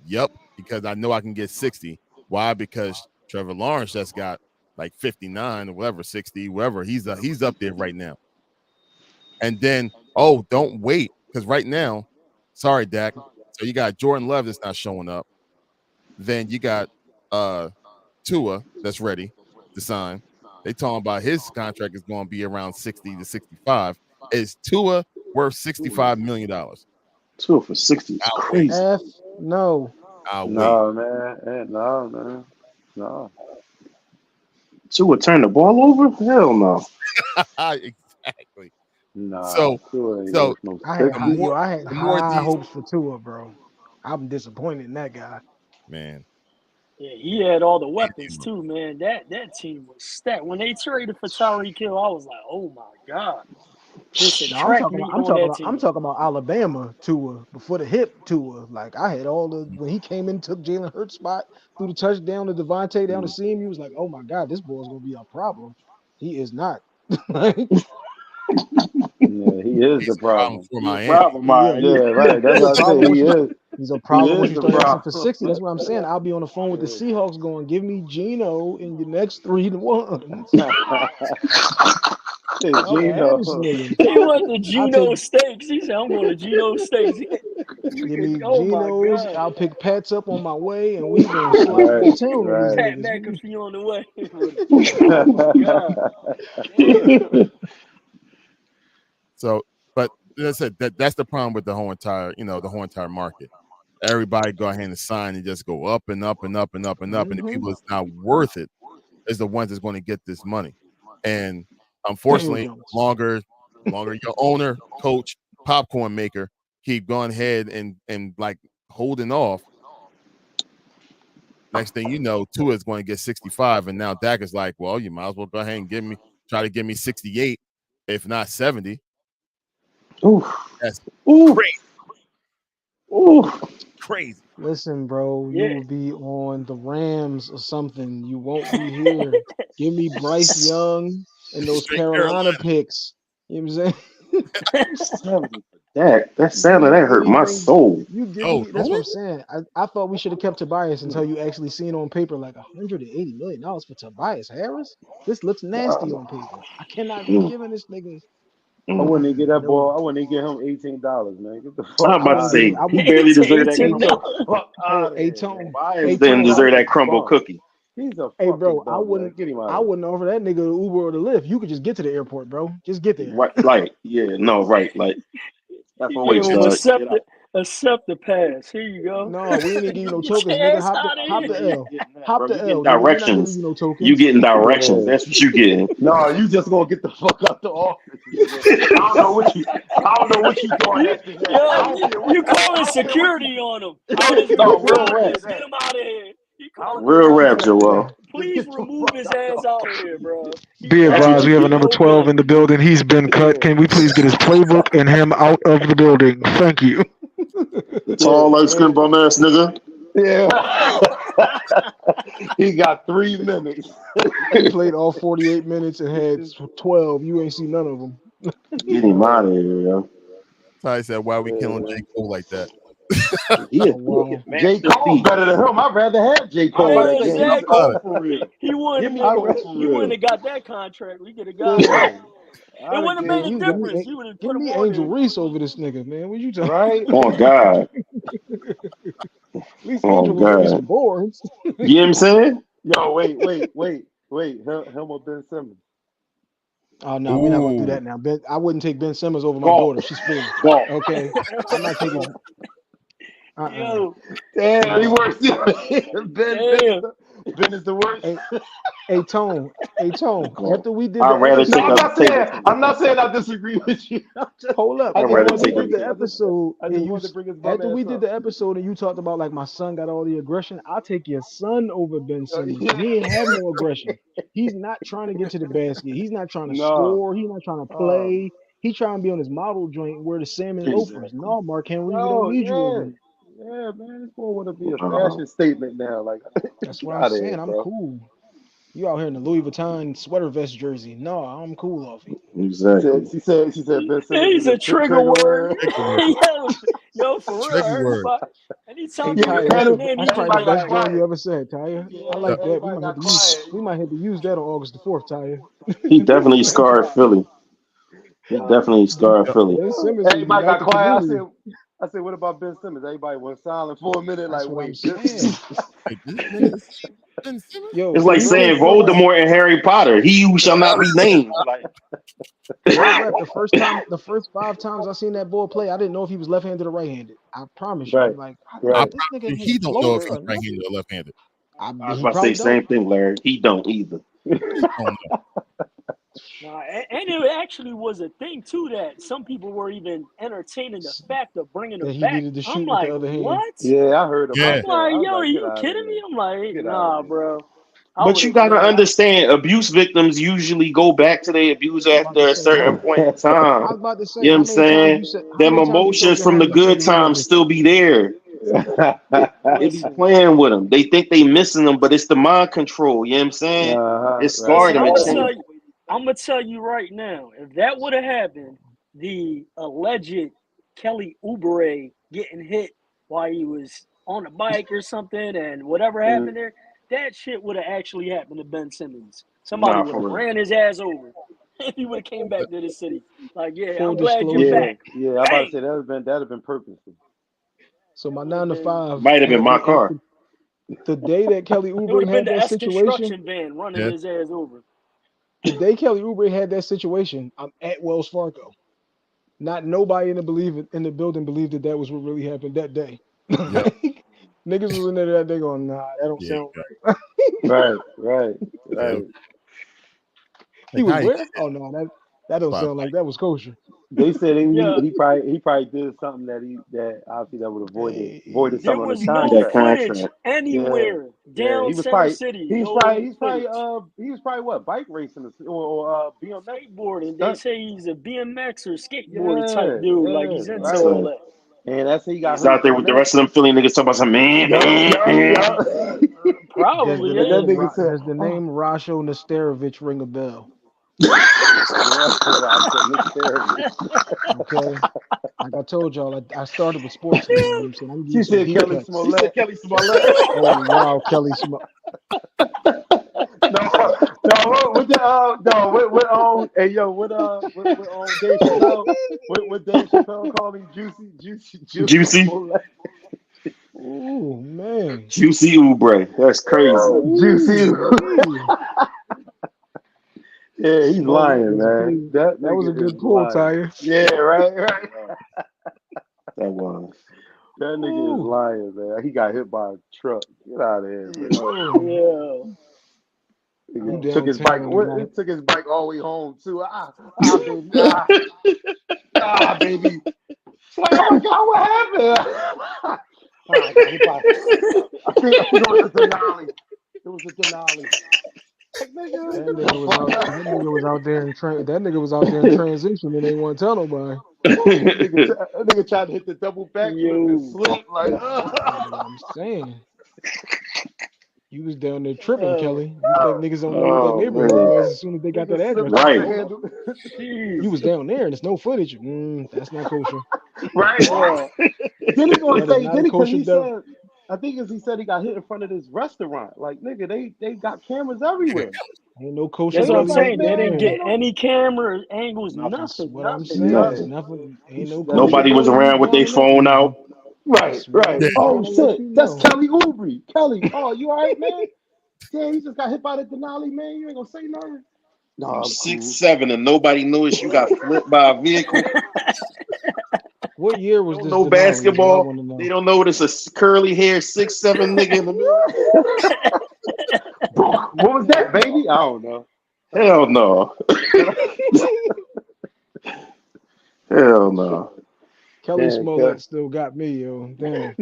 Yep, because I know I can get 60. Why? Because Trevor Lawrence just got like 59 or whatever, 60, whatever. He's up there right now. And then, don't wait, because right now, sorry, Dak. So you got Jordan Love that's not showing up. Then you got Tua that's ready to sign. They talking about his contract is going to be around 60 to 65. Is Tua worth $65 million? 2 for 60 is I'll wait. crazy. F no. I'll wait. No, man. No, man. No. 2 would turn the ball over? Hell no. Exactly. Nah, So, Tua ain't so worth no I had 60. high, more, I had the more high these hopes for Tua, bro. I'm disappointed in that guy. man, Yeah, he had all the weapons too, man. That team was stacked. When they traded for Tyreek Hill, I was like, oh my god, this a No, I'm track talking about meet on that I'm team. talking about Alabama Tua before the hip Tua. Like I had all the when he came in, took Jalen Hurts spot, threw the touchdown to Devontae down the seam. He was like, oh my god, this boy's gonna be a problem. He is not. Like, Yeah, he is the he's a problem problem. for He a Miami. problem, yeah, man. Yeah, right. That's he's a what I problem say. once you start. He's a He problem once is you the start asking for problem. 60. That's what I'm saying. I'll be on the phone with the Seahawks going, give me Geno in your next 3-1s. Hey, I'll have this Gino. nigga. He went to I'll take Geno Steaks. He said, I'm going to Geno Steaks. give me Oh my Geno's. god. I'll pick Pats up on my way, and we gonna slap Right, the town on these right. Pat niggas. McAfee on the way. Oh my god. Damn. So, but that's it. That's the problem with the whole entire, the whole entire market. Everybody go ahead and sign and just go up and up and up and up and up, and the people that's not worth it is the ones that's going to get this money. And Daniel unfortunately, Jones. longer your owner, coach, popcorn maker keep going ahead and like holding off. Next thing you know, Tua is going to get 65, and now Dak is like, well, you might as well go ahead and try to give me 68, if not 70. Ooh, That's ooh, crazy, ooh. crazy. Listen, bro, you Yeah. will be on the Rams or something. You won't be here. Give me Bryce Young and those Straight Carolina Carolina. picks. You know what I'm saying? 70 for Dak. That Give sounded me that hurt my anything. soul. You give Oh, me. That's don't what it? I'm saying. I thought we should have kept Tobias until you actually seen on paper like $180 million for Tobias Harris. This looks nasty on paper. I cannot be Mm, giving this nigga. I wouldn't even get that No, ball. I wouldn't even get him $18, man. Get the I'm fuck I about to wouldn't out of give him. say here. I he would. barely deserved that Hey, $18. crumble. Get the fuck oh, out of hey here, man. Tone. Bias Hey didn't Tone. deserve Tobias that a crumble bum. cookie. He's a Hey, fucking bro. bum, man. Get him out I of here. wouldn't offer that nigga the Uber or the Lyft. You could just get to the airport, bro. Just get there. Right, like, yeah, no, right, like that's You a give waste, him dog. Get out. accept the pass. Here you go. No, we ain't even give you no Get tokens, your nigga. ass out of Hop here. the Man, you L. getting that, Hop bro? the You getting L, nigga. We're not giving directions. you no You tokens. getting directions. Yeah. That's what you getting. No, you just gonna get the fuck out the office, nigga. I don't know what you doing You after that. I yo, don't care what you calling I don't care what security on him. I Yo, don't this care No, dude what you real do rap. dangerous. after Get that. him out of here. He I don't calling care Real what you rap, do after Joel. that. Just Please get the remove fuck his out the ass out of here, office. bro. He Be That's advised, what we dangerous. have a Get him number over 12 there. in the building. He's been cut. Yeah, Can we please get his playbook and him out of the building? Thank you. the yeah, tall, light skinned and, bum ass nigga. yeah. He got 3 minutes. He played all 48 minutes and had 12. You ain't see none of them. Get him out of here, yo. I said, why are we killing Yeah. J. Cole like that? He a, Oh he a wow. J. master Cole's thief. better than him. I'd rather have J. I'm Cole about Yeah, to than say, give him. me About exactly. Cole it. for real. He Give wouldn't me have I'd been. Cole rather, for He wouldn't real. have got that contract. We could have got him. yeah. It I'd have wouldn't have gave made a You can difference. You would have give put him me on Angel there. Reese over this nigga, man. What you talking? right. Oh God. At least Oh Angel will give you God. some boards. You know what I'm saying? Yo, wait. Him or Ben Simmons? Oh no, we're not gonna do Ooh, that now. I wouldn't take Ben Simmons over my daughter. Golf. She's 4. Golf. Okay, I'm not taking. Yo, Damn, he No. works. damn. Ben is the worst. Hey, hey, Tone. Hey, Tone. Golf. After we did I'd the rather No, take I'm a episode, not table saying. tennis. I'm not saying I disagree with you. hold up. I I'd just rather After wanted we to take a did bring. the I just. episode, I just and wanted to bring his bum after we ass did up. the episode, and you talked about like my son got all the aggression, I'll take your son over Ben Simmons because Yeah. he ain't have no aggression. He's not trying to get to the basket. He's not trying to No. score. He's not trying to play. He's trying to be on his model joint and wear the salmon loafers. Exactly. No, Mark Henry, we don't Yo, need you over yeah. here. Yeah, man. This boy want to be a Uh, fashion statement now. Like, That's get what I'm out of here, saying. I'm bro. cool. You out here in the Louis Vuitton sweater vest jersey. No, I'm cool off it. exactly. She said Ben Simmons is He's a a trigger trigger word. word. trigger word. Yo, for real, Trigger word. everybody. Hey Anytime you Tyre, hear his And, name, that's he probably just the everybody be got best like, joint you quiet. ever said, Tyre. I Yeah, Yeah. like that. We everybody might have got to use quiet. we might have to use that on August the 4th, Tyre. He definitely scarred Philly. He definitely scarred Yeah. Philly. Ben Simmons will Everybody unite got the quiet. community. I said, what about Ben Simmons? Everybody went silent for a minute. That's Like, what I'm wait, this. saying. Like, this nigga is Ben Simmons? Yo, It's like we can't saying forget Voldemort and Harry Potter. He who shall not be named. Like, real rap. The first 5 times I seen that boy play, I didn't know if he was left-handed or right-handed. I promise you. I'm Right, like, I right. this promise nigga you, had a he don't know if floater he's or nothing. right-handed or left-handed. I was He about to say probably don't. same thing, Larry. He don't either. He don't know. Nah, and it actually was a thing too that some people were even entertaining the fact of bringing That him he back. needed to I'm shoot with the like, other hand. what? Yeah, I heard Yeah. about I'm that. like, I was yo, are like, get you out of kidding here. me? I'm like, Get out of nah, here. bro. I But would you have, gotta man. understand, abuse victims usually go back to their abuse I'm about after to a say, certain point in time. I was about to say, You know what how I'm many times saying? you said, how Them many times you told emotions your from the homie you said good you love times this still shit? be there. They be Listen, playing with them. They think they missing them, but it's the mind control. You know what I'm saying? It Right, scarred listen. them. I'm It gonna right. tell changed. you. I'm gonna tell you right now. If that would have happened, the alleged Kelly Oubre getting hit while he was on a bike or something, and whatever Mm. happened there, that shit would have actually happened to Ben Simmons. Somebody Nah, would for have real. ran his ass over if he would have came back to the city. Like, yeah, Full I'm glad you're disclosure. Yeah, back. yeah. I'm about to Bang. say that'd have been purposeful. So my That would have 9 to been. 5 Might have been had my me car. the day that Kelly It would Oubre have been had the that S situation. construction van running Yeah. his ass over. The day Kelly Oubre had that situation, I'm at Wells Fargo. Not nobody in the building believed that was what really happened that day. Yep. Like, niggas was in there that day going, nah, that don't Yeah. sound right. Right, right, Yeah. right. He Like was how where? Oh no, that don't wow. sound like that was kosher. They said Yeah, he probably did something that obviously that would have voided there something on was his no That contract. footage contract. Yeah, anywhere yeah. down He was Center probably City. he's No probably he's probably footage. he was probably what, bike racing or BMX Skateboarding. They stunt. say he's a BMX or skateboarder type Yeah, dude. Like yeah, he's into That's right. all a, that. And that's how he got he's hurt out up there on with the that. rest of them Philly niggas talking about some Yup, yup, man. yup. Does the Probably, And that yeah. name nigga said, does the "Oh, name Rasho Nesterovich ring a bell? Ross therapy." Okay. Like I told y'all, I started with sports now. You know what I'm saying? I'm giving you She some said deep Kelly cuts. He said Smollett. Kelly Smollett. Oh wow, Kelly Smith. No, no, with the no, hey yo, with Dave Chappelle, with Dave Chappelle calling Juicy Juicy. Smollett, Oh man. Juicy Oubre. That's crazy. Juicy. Ooh, wee. Yeah, he's Smollett lying, was a man. pretty. That That was a nigga is good pull, lying. Tire. Yeah, right, right. That was. That nigga is Ooh. lying, man. He got hit by a truck. Get out of here, man. Oh, Yeah. you Nigga took his bike. downtown He tonight. took his bike all the way home too. Baby, baby. She's like, oh my god, what happened? I got hit by. I think it was a Denali. It was a Denali. Like nigga, That get the nigga was fuck out. out. That nigga was out there in that nigga was out there in transition and they want to tell nobody. That nigga tried to hit the double backflip and Yo. slip. Like, I'm saying. You was down there tripping, Uh, Kelly. You think niggas don't know what that Oh neighborhood man. was as soon as they got nigga that address slipped off out the Right. there. handle. You jeez. was down there and there's no footage. That's not kosher. Right. Yeah. Then he gonna That is say, not a then because kosher he dub. said, I think as he said he got hit in front of this restaurant. Like nigga, they got cameras everywhere. Ain't no kosher That's They what was I'm deli like, saying. making They it didn't man, get ain't known. no any camera angles, That's nothing, what I'm nothing, saying. It's nothing. nothing. nothing. Ain't no That kosher nigga, Nobody was deli around meat with their going on. phone out. right, That's what right. I'm Yeah. Oh trying to let shit, you that's know. Kelly Oubre. Kelly, oh, you all right, man? Damn, you just got hit by the Denali, man. You ain't gonna say nothing. No, You I'm six cool. seven and nobody noticed you got flipped by a vehicle. What year They was don't this know Denali? Is what I basketball. want to They know. don't know it's a curly hair 6'7" nigga in the middle. What was that, baby? I don't know. Hell no. Hell no. Kelly Yeah, Kelly. Smollett still got me, yo. Damn.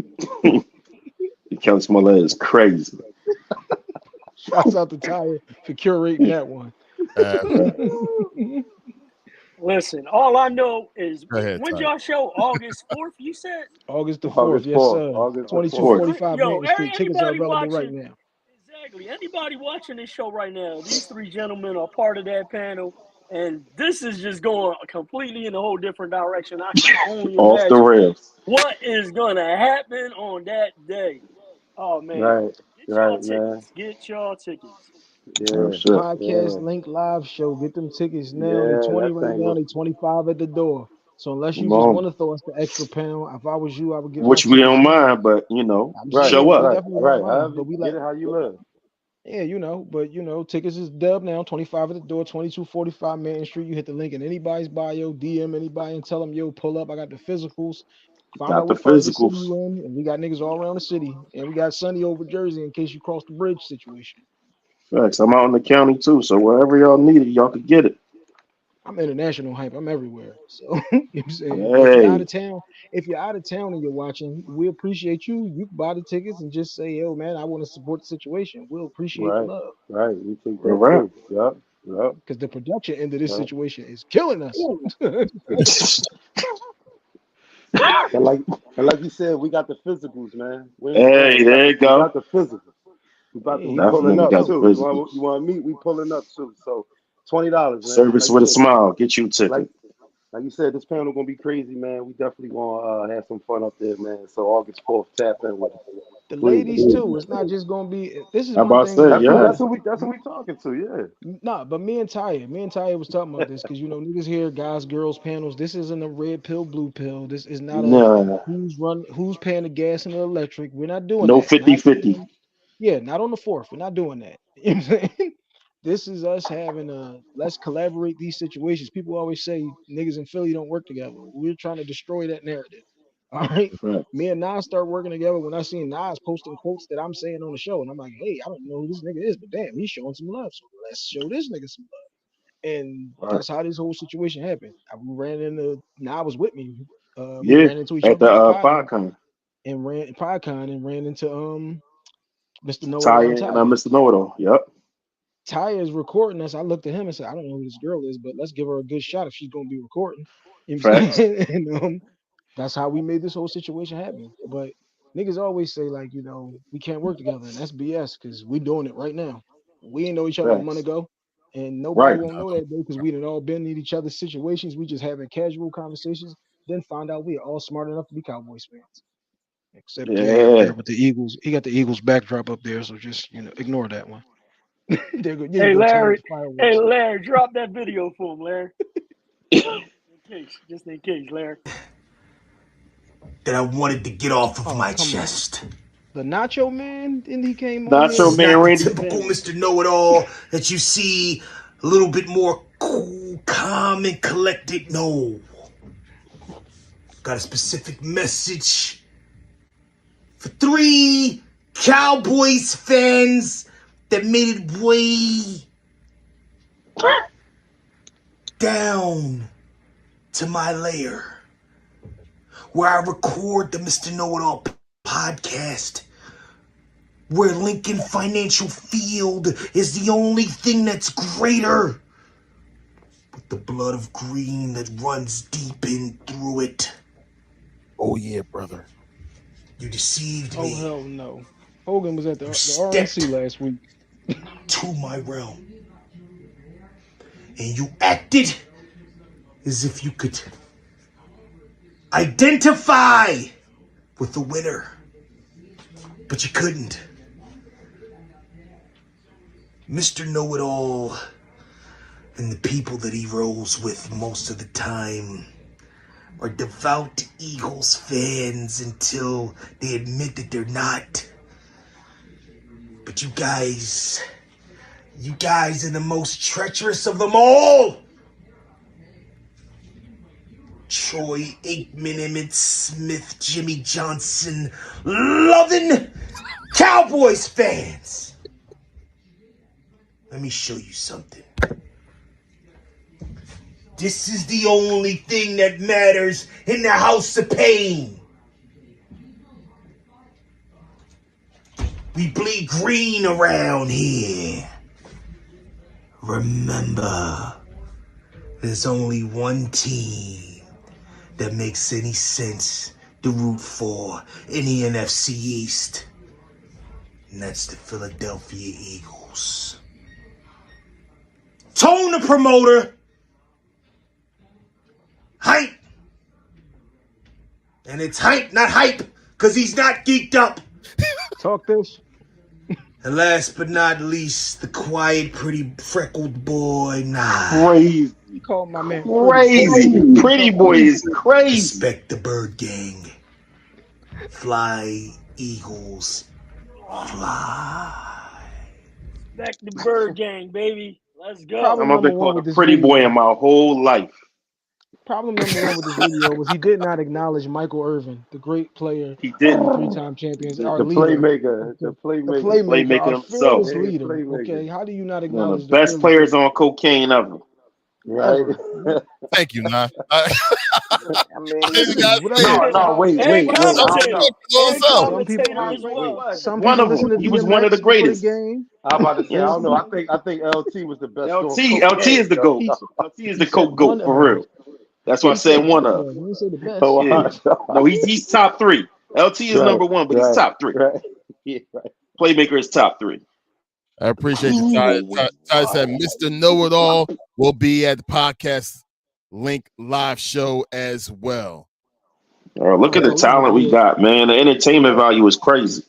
Kelly Smollett is crazy. Shouts out to Tyre for curating that one. Uh, Listen, all I know is Go ahead, when Ty. y'all show August 4th, you said? August the 4th, August yes, 4th. sir. August the August 4th. 4th. 2245 Yo, Manton Street. Tickets are anybody available right watching, now. exactly, anybody watching this show right now, these three gentlemen are part of that panel, and this is just going completely in a whole different direction. I can only off the imagine rails. what is going to happen on that day. Oh, man. Right, Get y'all right, man. tickets. Get y'all tickets. Oh Yeah, shit. Podcast yeah, link live show. Get them tickets now. They yeah. 20 That right thing now. was. They 25 at the door. So unless you Come just on. want to throw us the extra pound, if I was you, I would get my Which we tickets don't now. mind, but I'm Right, show saying we up. right, definitely don't right. mind, However, but we get like, it how you live. yeah, but tickets is dub now. 25 at the door. 2245 Manton Street. You hit the link in anybody's bio. DM anybody and tell them, yo, pull up. I got the physicals. Find out Got the what part of the city physicals. you in, and we got niggas all around the city, and we got Sunny over Jersey in case you cross the bridge situation. Facts. I'm out in the county too, so wherever y'all need it, y'all can get it. I'm international hype. I'm everywhere. So you know what I'm saying, if you're out Hey, of town, and you're watching, we appreciate you. You can buy the tickets and just say, "Yo, man, I want to support the situation." We'll appreciate the Right, love right. We take all that right. too. Yep, yep, because the production end of this yep. situation is killing us. And like you said, we got the physicals, man. We ain't playing. Hey, there you We go. got the physicals. We We pulling Definitely pulling up got the up. too. physicals. You want to meet? We pulling up too. So $20, man. Service with a smile. Get you a Like ticket. like you said, this panel gonna be crazy, man. We definitely gonna have some fun up there, man. So August 4th, tap in with us, The please. ladies too. It's not just gonna be. This is I'm one about to thing say, that yeah. That's who we talking to. Yeah. nah, but me and Ty was talking about this because niggas hear guys, girls panels. This isn't a red pill, blue pill. This is not a Nah, who's paying the gas and the electric. We're not doing no that. Not 50-50. even yeah, not on the fourth. We're not doing that. You know what I'm saying? This is us having a let's collaborate these situations. People always say niggas in Philly don't work together. We're trying to destroy that narrative. All right. Right. Me and Nas start working together when I seen Nas posting quotes that I'm saying on the show. And I'm like, hey, I don't know who this nigga is, but damn, he's showing some love. So let's show this nigga some love. And Right. that's how this whole situation happened. We ran into Nas was with me. We Yeah. ran into each At other the at the pod PodCon. and ran into Mr. Know It Ty All and and Ty. Mr. Know-It-All. Yep. Ty is recording us. I looked at him and said, I don't know who this girl is, but let's give her a good shot if she's gonna be recording. You know what I'm Facts. saying? And that's how we made this whole situation happen. But niggas always say like, we can't work together, and that's BS because we doing it right now. We ain't know each other a month Facts. ago, and nobody Right. won't know that though because we done all been in each other's situations. We just having casual conversations, then find out we are all smart enough to be Cowboys fans. Except Gary up Yeah. there with the Eagles. He got the Eagles backdrop up there, so just ignore that one. There you Hey go, Ty, with Larry, the hey fireworks. Larry, drop that video for him, Larry. Just in case, Larry. That I wanted to get off of Oh, my come on. chest. The Nacho Man, and he came on here This Nacho is and Man not the Randy. typical Mr. Know-It-All that you see a little bit more cool, calm, and collected. No. Got a specific message for 3 Cowboys fans that made it way down to my lair where I record the Mr. Know-It-All podcast, where Lincoln Financial Field is the only thing that's greater, with the blood of green that runs deep in through it. Oh yeah, brother. You deceived oh me. hell no. Hogan was at You the RNC stepped last week. to my realm, and you acted as if you could identify with the winner, but you couldn't. Mr. Know-It-All and the people that he rolls with most of the time are devout Eagles fans until they admit that they're not. But you guys are the most treacherous of them all. Troy Aikman, Emmett Smith, Jimmy Johnson, loving Cowboys fans. Let me show you something. This is the only thing that matters in the House of Pain. We bleed green around here. Remember, there's only one team that makes any sense to root for in the NFC East, and that's the Philadelphia Eagles. Tone the promoter. Hype. And it's hype, not hype, because he's not geeked up. Talk this. And last but not least, the quiet, pretty, freckled boy, Nye. Crazy. He called my man Crazy. Pretty boy is crazy. Respect the bird gang. Fly, Eagles, fly. Back to Bird Gang, baby. Let's go. Problem I'm number been one called a with this pretty boy in video. my whole life. Problem number one with this video was he did not acknowledge Michael Irvin, the great player, He one of the didn't. three-time champions, our The leader, playmaker, the okay, the playmaker. playmaker, Playmaker our himself. fearless Yeah, leader. playmaker. Okay, how do you not One of acknowledge the the best fearless players leader? on cocaine ever. Right. Thank you, Nah. I mean, Listen, No, no, wait. And I don't commentator. know. And Some people, commentator as well. some one people of listen them. to He was one of the DMX before the greatest. game. I'm about to say, I Yes. don't know. I think LT was the best on LT is the cocaine. GOAT. He, LT is he the said GOAT one for of. real. That's why I He said said one one of. of. He didn't say the best. Oh, Yeah. No, he's top 3. LT is right, number 1, but he's right, top 3. right. Yeah, right. Playmaker is top 3. I appreciate you, Ty. Ty said Mr. Know-It-All will be at the podcast link live show as well. Oh, look at the talent we got, man. The entertainment value is crazy.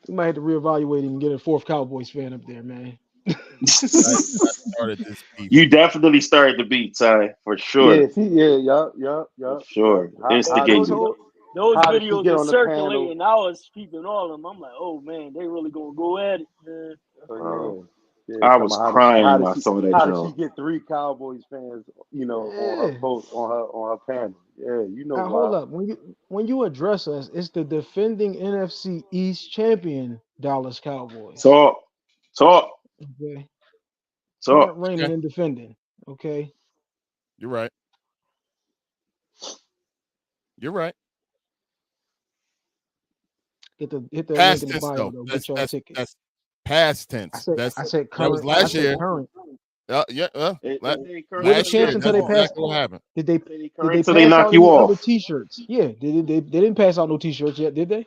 We might have to reevaluate him and get a 4th Cowboys fan up there, man. I started this beef. You definitely started the beat, Ty, for sure. Yeah, For sure. Instigated. Those How did she videos get are on the circulating. I was peeping all of them. I'm like, oh man, they really gonna go at it, man. I was crying when I saw that. How did she get 3 Cowboys fans, on her post on her panel? Yeah, Now hold up. When you address us, it's the defending NFC East champion Dallas Cowboys. Talk. Okay. Talk. Current reigning and defending. Okay. You're right. You're right. Hit the Past link in the tense, bio though. though. Get your tickets. That's past tense. I said current. That was last year. Current. Yeah. Last year until they passed. What happened? Did they Until pass they knock out you any off. other T-shirts? Yeah. They didn't pass out no T-shirts yet, did they?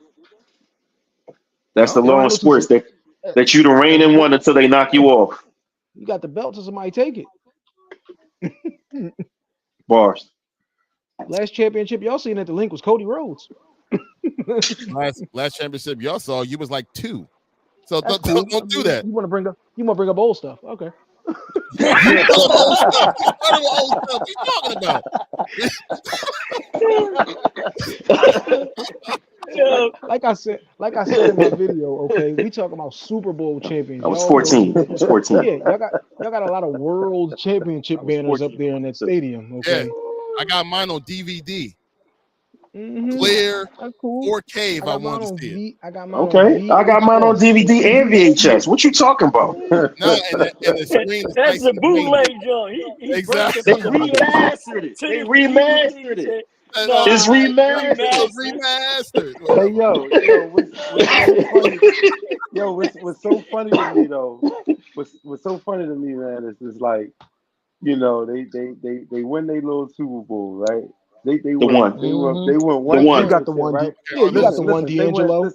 That's the There law ain't in no sports. T-shirt. That you the reign in one until they knock you off. You got the belt, so somebody take it. Bars. Last championship y'all seen at the link was Cody Rhodes. last championship y'all saw, you was like 2. So That's don't cool. do that. You want to bring up old stuff? Okay. Old stuff. You started with old stuff. What you talking about? Like I said in my video, okay, we talking about Super Bowl champions. I was 14. I was 14. Yeah, y'all got a lot of world championship banners up there in that stadium. Okay. Yeah, I got mine on DVD. Mm-hmm. Clear, cool. 4K if I wanted to see it. I got mine on Okay, I got mine on DVD and VHS. What you talking about? No, and the screen is That's nice a bootleg joint. Exactly. They remastered it. They remastered it. It's remastered. Hey what's so funny to me though? What's so funny to me, man, is just like, they win their little Super Bowl, right? They won one. You got the one, right? Yeah, you got the one D'Angelo.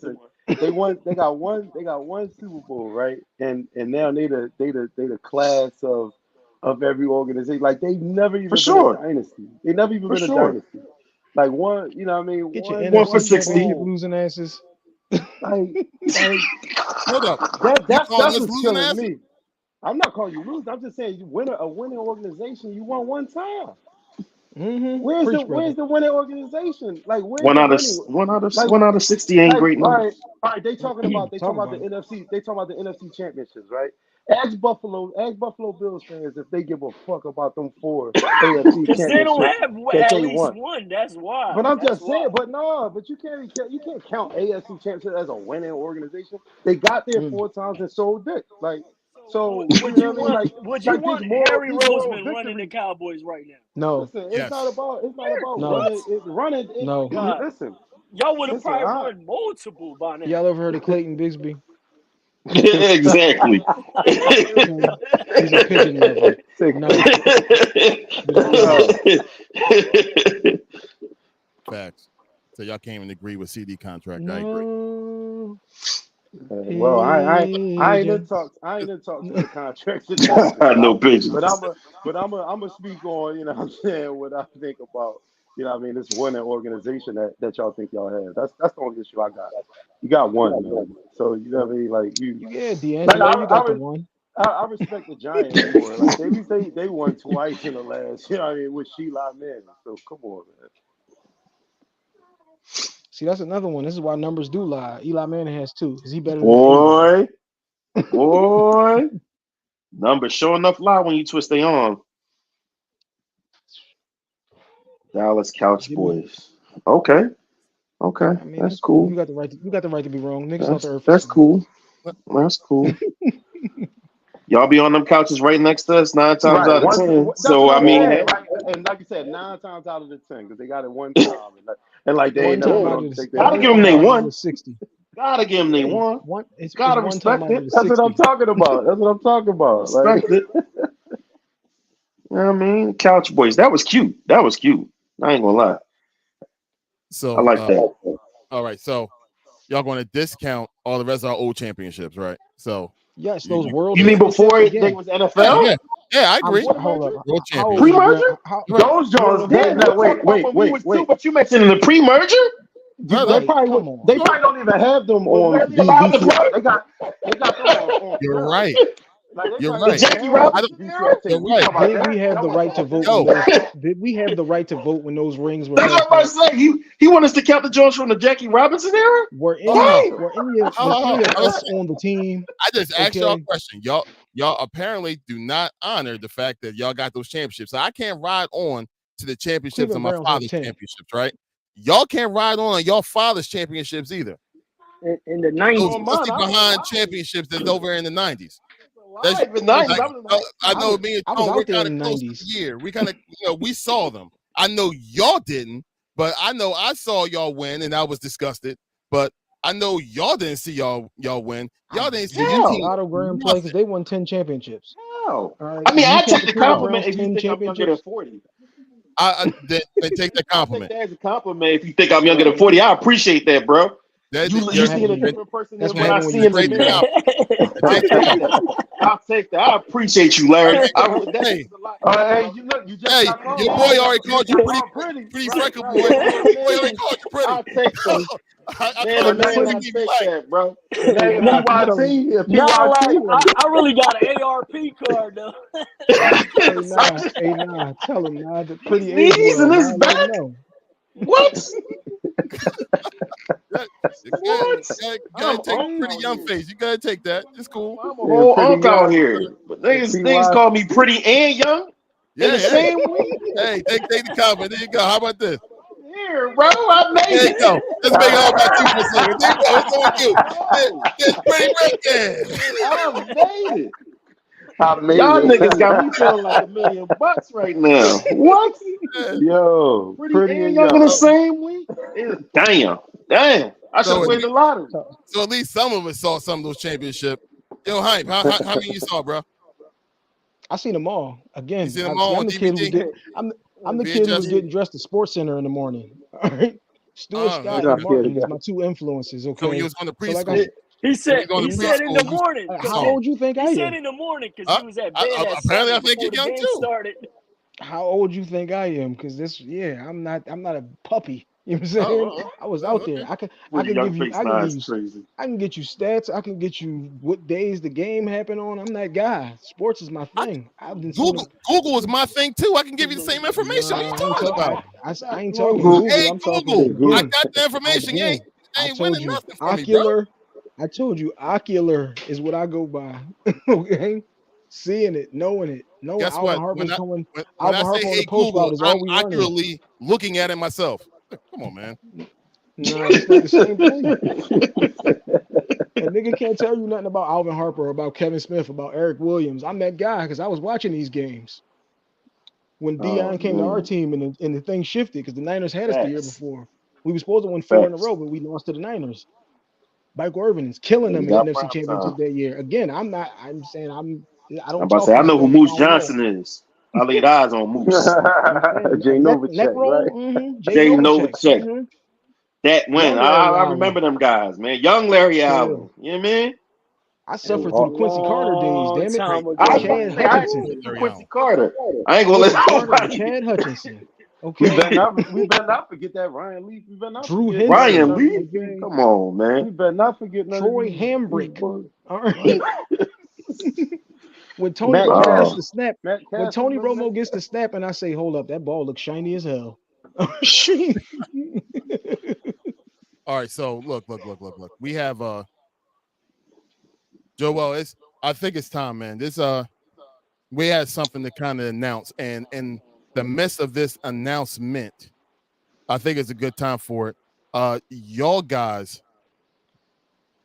They got one Super Bowl, right? And now they the class of every organization. Like they never even been a dynasty. They never even been a dynasty. Like one, you know what I mean? Get your one for 60 losing asses. Hold up. That's what's killing me. I'm not calling you lose. I'm just saying you win a winning organization. You won one time. Mm-hmm. Where's the winning organization? Like one out of 60 ain't great numbers. All right. They talking about the NFC. They talking about the NFC championships, right? Ask Buffalo Bills fans if they give a fuck about them 4 AFC championships. Because they don't have at least one. That's why. But I'm just saying. But you can't count AFC championships as a winning organization. They got there 4 times and sold dick. Like. So would you want Harry Roseman running the Cowboys right now? No. Listen, it's not about running. No. Listen. Y'all would have probably won multiple by now. Y'all ever heard of Clayton Bigsby? Exactly. He's a pigeon lover. Facts. So y'all can't even agree with CD contract. I agree. Well, I ain't in talks to the contract. No pigeons. But I'm a speak on, what I'm saying, what I think about, this winning organization that y'all think y'all have. That's the only issue I got. You got one, man. So you know what I mean? Like you. Yeah, D'Angelo, you got the one. I respect the Giants more. Like they won twice in the last, with Sheila Man. So come on, man. See, that's another one. This is why numbers do lie. Eli Manning has 2. Is he better than Boy. Numbers sure enough lie when you twist their arm. Dallas Couch Boys. Okay. I mean, that's cool. You got the right to be wrong. Niggas thought the earth. That's cool. That's cool. Y'all be on them couches right next to us 9 times out of 10. So I mean, and like you said, 9 times out of the 10, because they got it one time, and like they One ain't never time been out on of take the that. gotta give them one they time out of one. the 60. Gotta give them they Hey, one. it's Gotta one time respect out of it. the That's what 60. I'm talking about. That's what I'm talking about. Like, Respect it. You know what I mean? Couch boys. That was cute. That was cute. I ain't gonna lie. So I like that. all right, so y'all going to discount all the rest of our old championships, right? So Yes, those world You mean championships before they again. was yeah, NFL? I agree. Hold up. World How old is championship. LeBron? Pre-merger? Right. those Jones LeBron? did. Now, wait. When we was two, but you mentioned in the pre-merger? Right, They Right. probably Come on. they probably don't even have them on Really allowed to VCR. play? They got them on you're film. right. Like they You're probably The right. don't even Jackie have them I on don't, Robinson era? VCR tape. you're We right. talking about Did we have that the was right to on vote film. when Yo, those? Did we have the right to vote when those rings were That's what passed I'm about out? to say. He want us to count the Jones from the Jackie Robinson era? Were hold any on. What? were any of Hold were on. any of I us on the team? just asked y'all a Okay, question. Y'all apparently do not honor the fact that y'all got those championships. So I can't ride on to the championships of Cleveland my Browns had father's 10. championships, right? Y'all can't ride on y'all father's championships either. In the Those 90s. On mine, musty I was behind alive. championships that's over in the 90s. That's Alive in the 90s. like I was in high I I school. know was me and I was Tone, we're out there kind in of the close to the 90s. year. We kind of we saw them. I know y'all didn't, but I know I saw y'all win and I was disgusted. But I know y'all didn't see y'all win. Y'all didn't see Did your you see team Hell. Otto Graham play? Because nothing. they won 10 championships. Hell. All right. I mean, Do you I count take the the Cleveland compliment Browns if you 10 think I'm younger than championships? 40. They take that I take compliment. that as a compliment if you think I'm younger Right. than than 40. I appreciate that, bro. That You That's what seeing happened a when you. different person That's than what what I happened when see you in the straight mirror. compliment. I'll Take the take compliment. that. I'll take that. I appreciate you, Larry. That Hey, means a lot to me, Hey, bro. you just hey, got called. your boy already You just called you got called pretty. pretty Right, freckle right. boy. You know Your what boy I already mean? called you pretty. I'll take that. I Man call to you man, pretty, I'll give you take life. that, bro. And then if Nah, I'm telling you. Nah, like PYT, I really got an ARP card though. Hey, nah. Hey, nah. Tell him, nah. The His pretty age knees well, and nah. his Let him back. know. What? Yeah, you What? gotta I'm take old pretty out young here. face. You gotta take that. It's I'm, cool. I'm a yeah, whole pretty unk out young. here. But Yeah, niggas call me pretty and young in Yeah, the hey, same week. hey, take the compliment. There you go. How about this? Here, bro, I There made you it. go. Let's make it all about you for a second. There you go. It's on you. Bro, It's pretty breakdown. I made it. I made Y'all niggas it. got me feeling like $1,000,000 right now. What? Yo, Pretty pretty and and young in the young. same week? Damn. I should So, have played the lottery. so at least some of us saw some of those championships. Yo, Hype, how many you saw, bro? I seen them all. You Again, seen them see, all on I'm the kid who was DVD? getting. I'm the kid who was VHS? getting dressed at Sports Center in the morning. All right. Stuart You're Scott You're and not scared of Martin is God. my two influences. So when you Okay. was going to So like I preschool, said, He when you said was going he to said in the preschool, morning like, because how saw 'em. old you think he I said am? in the morning because he was at bed at Apparently, I 7 think before you're the young game too. started. How old you think I am? Because this, yeah, I'm not a puppy. You know what I'm saying? Oh, I was out there. okay. I Pretty can young give you face now is I crazy. can get you stats. I can get you what days the game happened on. I'm that guy. Sports is my I, thing. I've been seeing them. Google is my thing too. I can give you the same information. What are you Nah, I ain't talking talk. about? I ain't talking Google. Google. Hey, I'm talking Google, I again. got the information. Again. You I ain't told winning you nothing from me, bro. ocular. I told you ocular is what I go by. Okay, seeing it, knowing Guess what? Alvin Harper's coming. When I Alvin say Harper on the hey post Google, route is I'm all we running. accurately looking at it myself. Come on, man. Nah, that's not the same thing. A nigga can't tell you nothing about Alvin Harper or about Kevin Smith, about Eric Williams. I'm that guy because I was watching these games when Oh Dion came to our man, team and the thing shifted because the Niners had us the year Facts. before. We were supposed to win 4 in a Facts. row, but we lost to the Niners. Michael Irvin is killing And them we in the got NFC prime time. Championship that year. Again, I'm saying I I'm don't about to talk say, I this know who stuff if I Moose don't know. Johnson is. I laid eyes on Moose. I'm saying Jay neck Novacek, right? roll, Jay Jay Novacek, Novacek. That win. young Larry I Allen. remember them guys, man. Young Larry Yeah. Allen. You know what I mean? I It was suffered through A the Quincy Carter days, long damn it. time I ago, was about to Chad say, I man. ain't Hutchinson. seen Larry Quincy Allen. Carter. I ain't gonna let Quincy Carter and nobody. Chad Hutchinson. We Okay. better not forget that Ryan Leaf. We better not Drew forget that Ryan Henson. none of Lee? these people. Okay. Come on, We man. better not forget none of Troy these Hambrick. boys. All Right. right. When Tony Matt Romo gets Oh, the snap, Matt when Castle, Tony remember Romo Matt gets the Castle? snap, and I say, hold up, that ball looks shiny as hell. All right, so look. We have Joel. I think it's time, man. We had something to kind of announce, and in the midst of this announcement, I think it's a good time for it. Y'all guys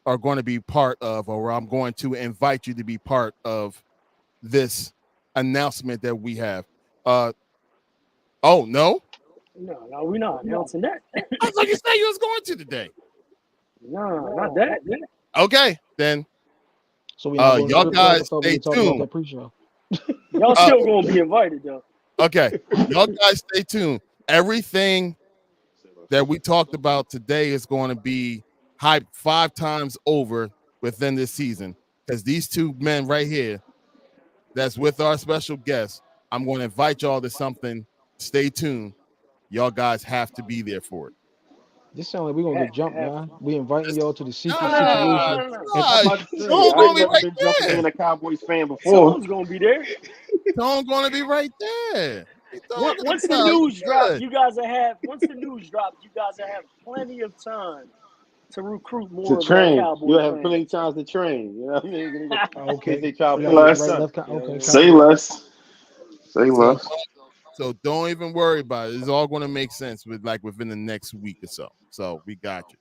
are going to be part of, or I'm going to invite you to be part of this announcement that we have. Oh no, No, we're not announcing that. I thought you said you was going to today. No, not that. Okay, then So we're not going to y'all strip club. I guys thought we stay were talking about tuned. that pre-show. Y'all still gonna be invited though. Okay, y'all guys stay tuned. Everything that we talked about today is going to be hyped 5 times over within this season, because these two men right here that's with our special guest, I'm going to invite y'all to something. Stay tuned. Y'all guys have to be there for it. This sounds like we're going to get jumped, man. We inviting y'all to the secret No. situation. I'm about to say, Someone's I going ain't to be never right been jumping being there. a Cowboys fan before. Someone's gonna be there. Someone's going to be right there. Once the news drops, you guys will have. Once the news drops, you guys will have plenty of time to recruit To more of y'all train, Cowboy you'll have fans. plenty of times to train. You know what I mean? In case Okay. they try to Yeah, play less. your right, son. left. You know what I Okay. mean? Say less. Say less. So don't even worry about it. It's all going to make sense within the next week or so. So we got you.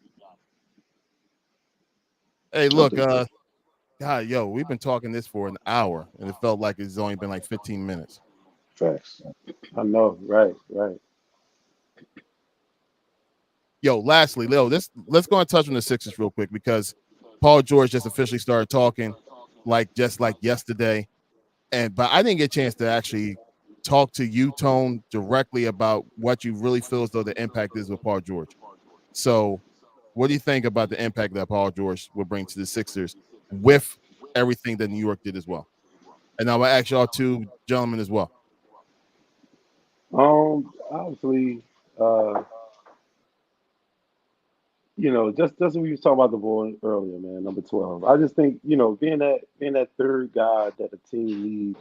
Hey, look, God, yo, we've been talking this for an hour, and it felt like it's only been like 15 minutes. Facts. I know, right. Yo, lastly, Leo, let's go and touch on the Sixers real quick, because Paul George just officially started talking just like yesterday. But I didn't get a chance to actually talk to you, Tone, directly about what you really feel as though the impact is with Paul George. So what do you think about the impact that Paul George will bring to the Sixers with everything that New York did as well? And I will ask y'all two gentlemen as well. Obviously, just what we was talking about the boy earlier, man. Number 12. I just think being that third guy that a team needs.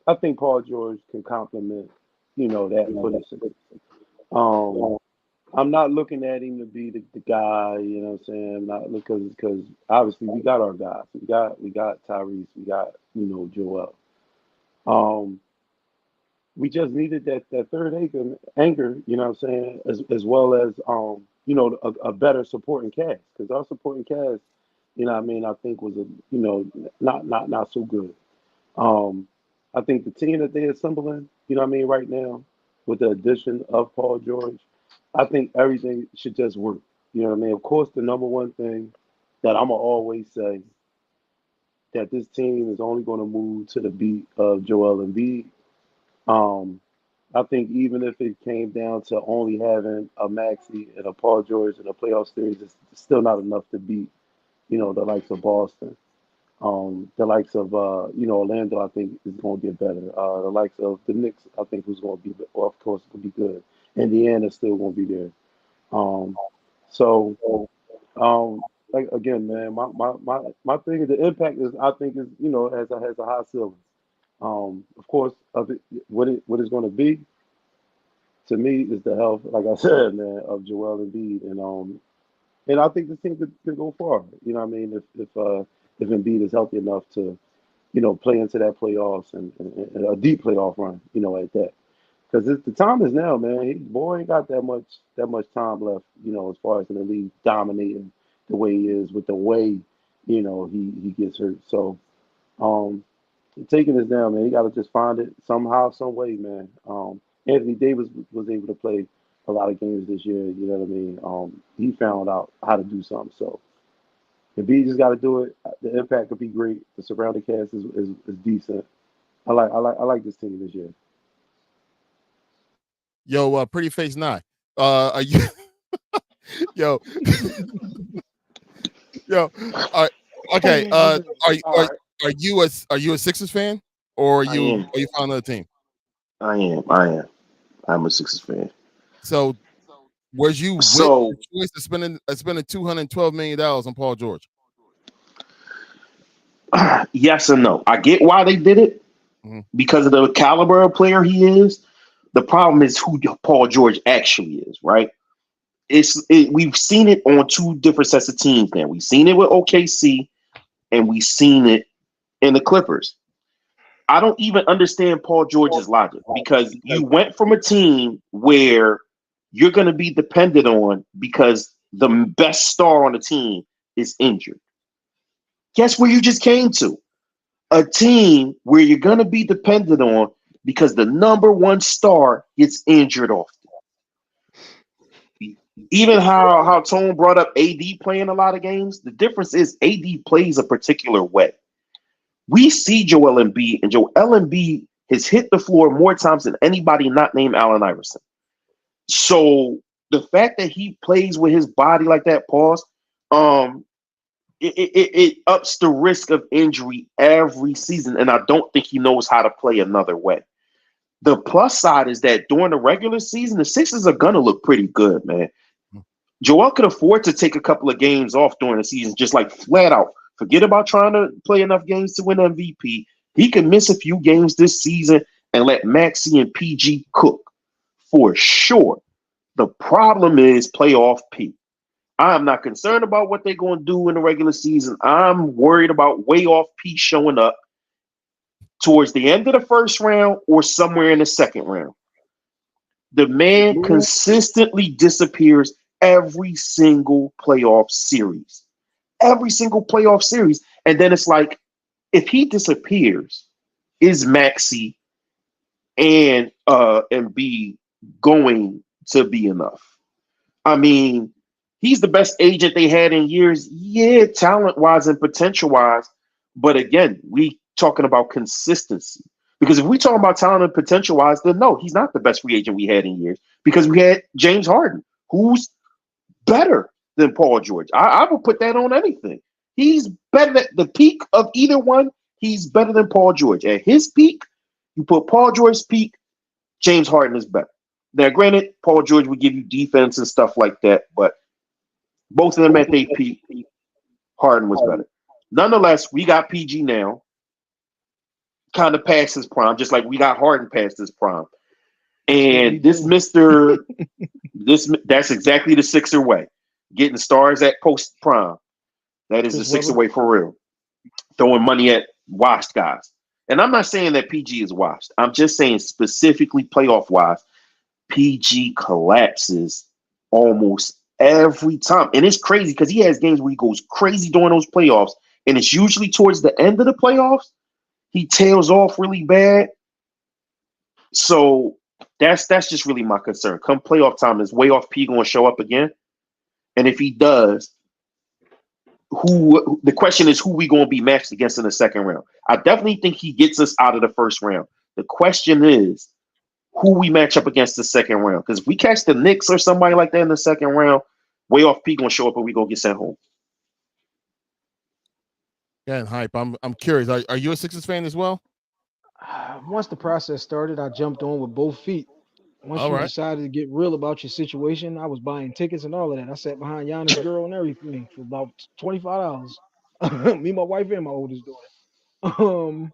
I think Paul George can complement that for the Sixers. I'm not looking at him to be the guy. You know what I'm saying? Not because obviously we got our guys. We got Tyrese. We got Joel. Um, we just needed that third anchor, you know what I'm saying, as well as a better supporting cast, because our supporting cast, what I mean, I think was not so good. Um, I think the team that they're assembling, what I mean, right now, with the addition of Paul George, I think everything should just work. You know what I mean? Of course, the number one thing that I'm gonna always say, that this team is only going to move to the beat of Joel Embiid. Um, I think even if it came down to only having a Maxey and a Paul George in a playoff series, it's still not enough to beat, the likes of Boston. The likes of Orlando, I think is going to get better. The likes of the Knicks, I think who's going to be, well, of course, going to be good. Indiana's still going to be there. So like again, man, my thing is the impact is, I think, is has a high ceiling. Of course, of it, what it's going to be to me is the health, like I said, man, of Joel Embiid, and I think this team could go far. You know what I mean? If Embiid is healthy enough to play into that playoffs and a deep playoff run, at that. Because the time is now, man. Boy ain't got that much time left, as far as in the league dominating the way he is, with the way, he gets hurt. So taking this down, man, he got to just find it somehow, some way, man. Anthony Davis was able to play a lot of games this year. You know what I mean? He found out how to do something. So if he just got to do it, the impact could be great. The surrounding cast is decent. I like this team this year. Yo, pretty face nine. Are you? Yo, yo. Okay. Are All right. you a Sixers fan, or are I you am. found another team? I am. I'm a Sixers fan. So was you with So the choice of spending $212 million on Paul George? yes and no. I get why they did it, because of the caliber of player he is. The problem is who Paul George actually is, right? We've seen it on two different sets of teams now. We've seen it with OKC, and we've seen it in the Clippers. I don't even understand Paul George's logic, because you went from a team where you're going to be dependent on because the best star on the team is injured. Guess where you just came to? a team where you're going to be dependent on because the number one star gets injured often. Even how Tone brought up AD playing a lot of games, the difference is AD plays a particular way. We see Joel Embiid, and Joel Embiid has hit the floor more times than anybody not named Allen Iverson. So the fact that he plays with his body like that, pause, it ups the risk of injury every season, and I don't think he knows how to play another way. The plus side is that during the regular season, the Sixers are gonna look pretty good, man. Joel could afford to take a couple of games off during the season, just like flat out. Forget about trying to play enough games to win MVP. He could miss a few games this season and let Maxey and PG cook for sure. The problem is playoff P. I'm not concerned about what they're going to do in the regular season. I'm worried about way off P showing up towards the end of the first round or somewhere in the second round. The man consistently disappears every single playoff series. Every single playoff series. And then it's like, if he disappears, is Maxey and Embiid going to be enough? I mean, he's the best agent they had in years. Yeah, talent-wise and potential-wise. But again, we talking about consistency. Because if we talk about talent and potential-wise, then no, he's not the best free agent we had in years. Because we had James Harden, who's better than Paul George. I would put that on anything. He's better at the peak of either one. He's better than Paul George. At his peak, you put Paul George's peak, James Harden is better. Now, granted, Paul George would give you defense and stuff like that, but both of them at their peak, Harden was better. Nonetheless, we got PG now, kind of past his prime, just like we got Harden past his prime. And this Mr. That's exactly the Sixer way. Getting stars at post prime. That is the Sixer way for real. Throwing money at washed guys. And I'm not saying that PG is washed. I'm just saying specifically playoff wise, PG collapses almost every time. And it's crazy because he has games where he goes crazy during those playoffs. And it's usually towards the end of the playoffs. He tails off really bad. So that's just really my concern. Come playoff time, is way off P going to show up again? And if he does, the question is, who we going to be matched against in the second round? I definitely think he gets us out of the first round. The question is, who we match up against the second round? Because if we catch the Knicks or somebody like that in the second round, way off P going to show up and we going to get sent home. Yeah, and hype. I'm curious. Are you a Sixers fan as well? Once the process started, I jumped on with both feet. Once you decided to get real about your situation, I was buying tickets and all of that. I sat behind Giannis' girl and everything for about $25. Me, my wife, and my oldest daughter.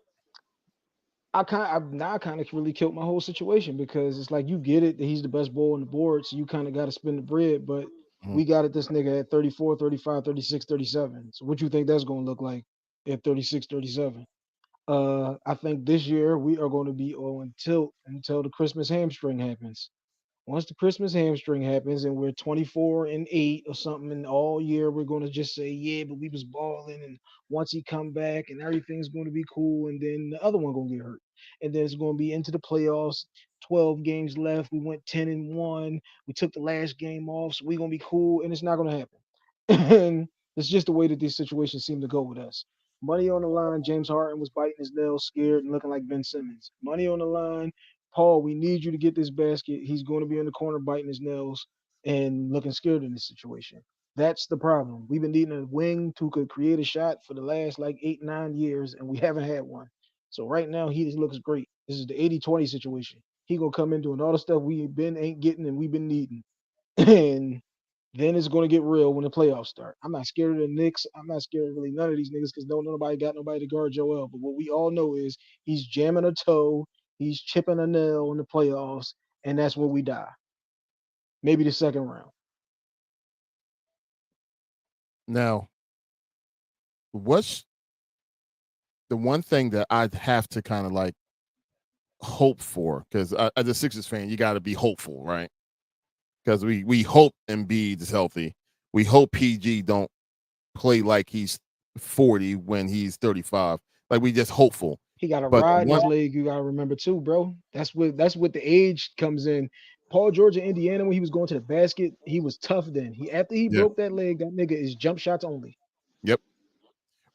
I kind of really killed my whole situation because it's like, you get it that he's the best ball on the board, so you kind of got to spend the bread. But we got it, this nigga at 34, 35, 36, 37. So what you think that's going to look like at 36, 37? I think this year we are going to be on tilt until the Christmas hamstring happens. Once the Christmas hamstring happens and we're 24-8 or something, and all year we're going to just say, yeah, but we was balling, and once he come back and everything's going to be cool, and then the other one going to get hurt. And then it's going to be into the playoffs, 12 games left. We went 10-1. We took the last game off, so we're going to be cool, and it's not going to happen. And it's just the way that these situations seem to go with us. Money on the line, James Harden was biting his nails, scared and looking like Ben Simmons. Money on the line, Paul, we need you to get this basket. He's going to be in the corner biting his nails and looking scared in this situation. That's the problem. We've been needing a wing who could create a shot for the last like 8-9 years, and we haven't had one. So right now, he just looks great. This is the 80-20 situation. He gonna come in doing all the stuff we been ain't getting and we've been needing. And then it's going to get real when the playoffs start. I'm not scared of the Knicks. I'm not scared of really none of these niggas because nobody got nobody to guard Joel. But what we all know is he's jamming a toe, he's chipping a nail in the playoffs, and that's where we die. Maybe the second round. Now, what's the one thing that I'd have to kind of like hope for? Because as a Sixers fan, you got to be hopeful, right? Because we hope Embiid is healthy. We hope PG don't play like he's 40 when he's 35. Like we just hopeful. He got a But ride in one, his leg. You gotta remember too, bro. That's what the age comes in. Paul George in Indiana when he was going to the basket, he was tough then. After he yeah, broke that leg, that nigga is jump shots only. yep.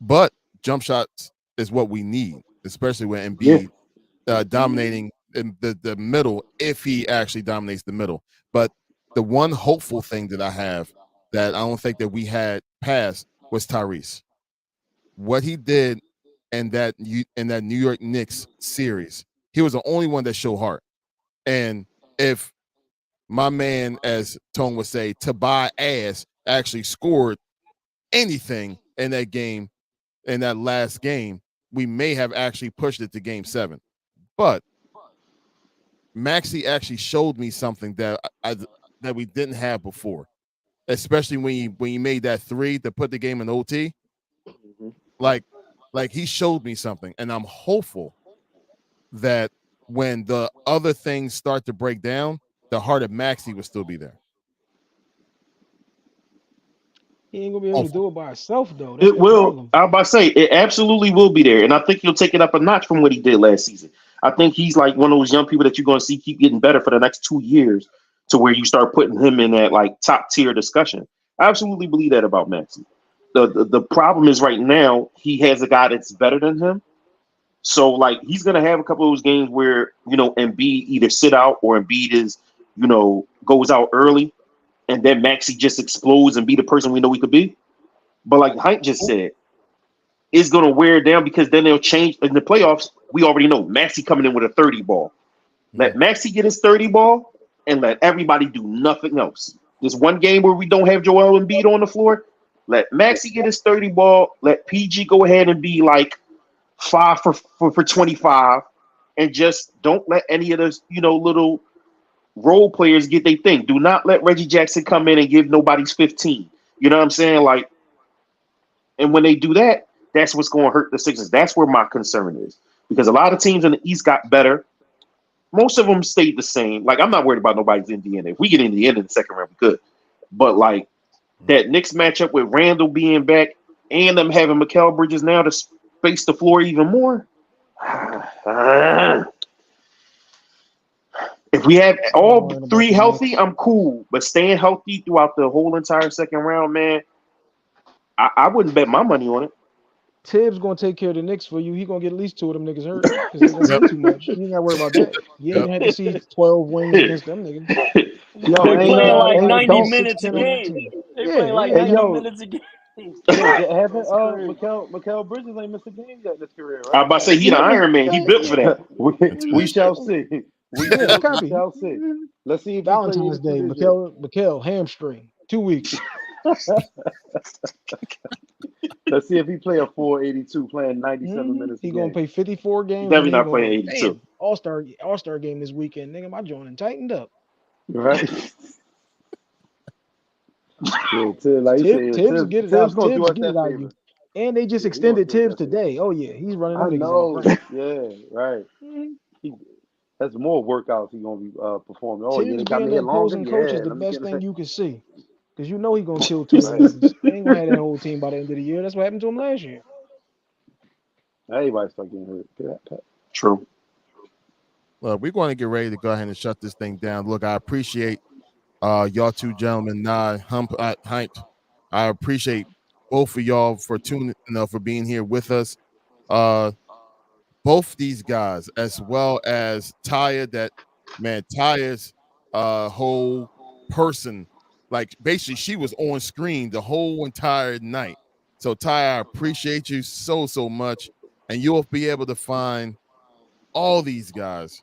But jump shots is what we need, especially when Yeah. Embiid dominating in the middle, if he actually dominates the middle. But the one hopeful thing that I have that I don't think that we had passed was Tyrese. What he did in that New York Knicks series, he was the only one that showed heart. And if my man, as Tone would say, to buy ass actually scored anything in that game, in that last game, we may have actually pushed it to game 7. But Maxey actually showed me something that we didn't have before, especially when he made that 3 to put the game in OT. Mhm. Like he showed me something, and I'm hopeful that when the other things start to break down, the heart of Maxey will still be there. He ain't gonna be able to Hopeful. do it by himself though. That's It the will. problem. I'm about to say it absolutely will be there, and I think he'll take it up a notch from what he did last season. I think he's like one of those young people that you're going to see keep getting better for the next 2 years, to where you start putting him in that like top tier discussion. I absolutely believe that about Maxi. The problem is right now he has a guy that's better than him, so like he's going to have a couple of those games where Embiid either sit out or Embiid is goes out early, and then Maxi just explodes and be the person we know he could be. But like Hank just said, it's going to wear down because then they'll change in the playoffs. We already know Maxi coming in with a 30 ball. Yeah. Let Maxi get his 30 ball and let everybody do nothing else. This one game where we don't have Joel Embiid on the floor, let Maxi get his 30 ball. Let PG go ahead and be like 5 for 25, and just don't let any of those little role players get their thing. Do not let Reggie Jackson come in and give nobody's 15. You know what I'm saying? Like, and when they do that, that's what's going to hurt the Sixers. That's where my concern is, because a lot of teams in the East got better. Most of them stayed the same. Like, I'm not worried about nobody's Indiana. If we get in the end of the second round, we could. But like that Knicks matchup with Randall being back and them having Mikal Bridges now to space the floor even more. If we have I'm not all worrying about 3 the healthy, Knicks. I'm cool. But staying healthy throughout the whole entire second round, man, I wouldn't bet my money on it. Tibbs gonna take care of the Knicks for you. He gonna get at least 2 of them niggas hurt because they gonna Yep. play too much. You ain't gotta worry about that. You ain't Yep. gonna have to see 12 wins against them niggas. Yo, They ain't playing like ain't 90 don't 6, minutes a 10 on that game. team. They Yeah, playing like yeah. hey 90 yo minutes a game. haven't That's crazy. Mikal Bridges ain't missed a game yet in his career, I'm right? about to say he the Yeah, Iron Man. He yeah, built for yeah. that. we Into we this shit. shall see. Yeah, We copy. shall see. Let's see if he play Valentine's 82 Day, this year. Mikel, hamstring, 2 weeks. Let's see if he play a full 82, playing 97 minutes a He gonna game. play 54 games, and Definitely then he not gonna playing go, 82. damn, All-Star game this weekend. Nigga, my joint tightened up. Right? Yeah, like you said, Tibbs get it Tibbs out. gonna do Tibbs us get it that out of you. favor. And they just Yeah, he gonna extended do us Tibbs that favor. today. Oh yeah, he's running I them niggas out know. right. Yeah, right. Mhm. He, that's more workouts he gonna be performing. Oh yeah, Tibbs they got being me the here longer. opposing coach is Yeah, the let me best get thing it. you can see. Because you know he gonna kill 2 of them Right. niggas. He ain't gonna have that whole team by the end of the year. That's what happened to him last year. Everybody start getting hurt. True. Well, we're going to get ready to go ahead and shut this thing down. Look, I appreciate y'all 2 gentlemen, Hype. I appreciate both of y'all for tuning, for being here with us. Uh, both these guys, as well as Taya, Taya's whole person, like basically she was on screen the whole entire night. So Taya, I appreciate you so much, and you'll be able to find all these guys,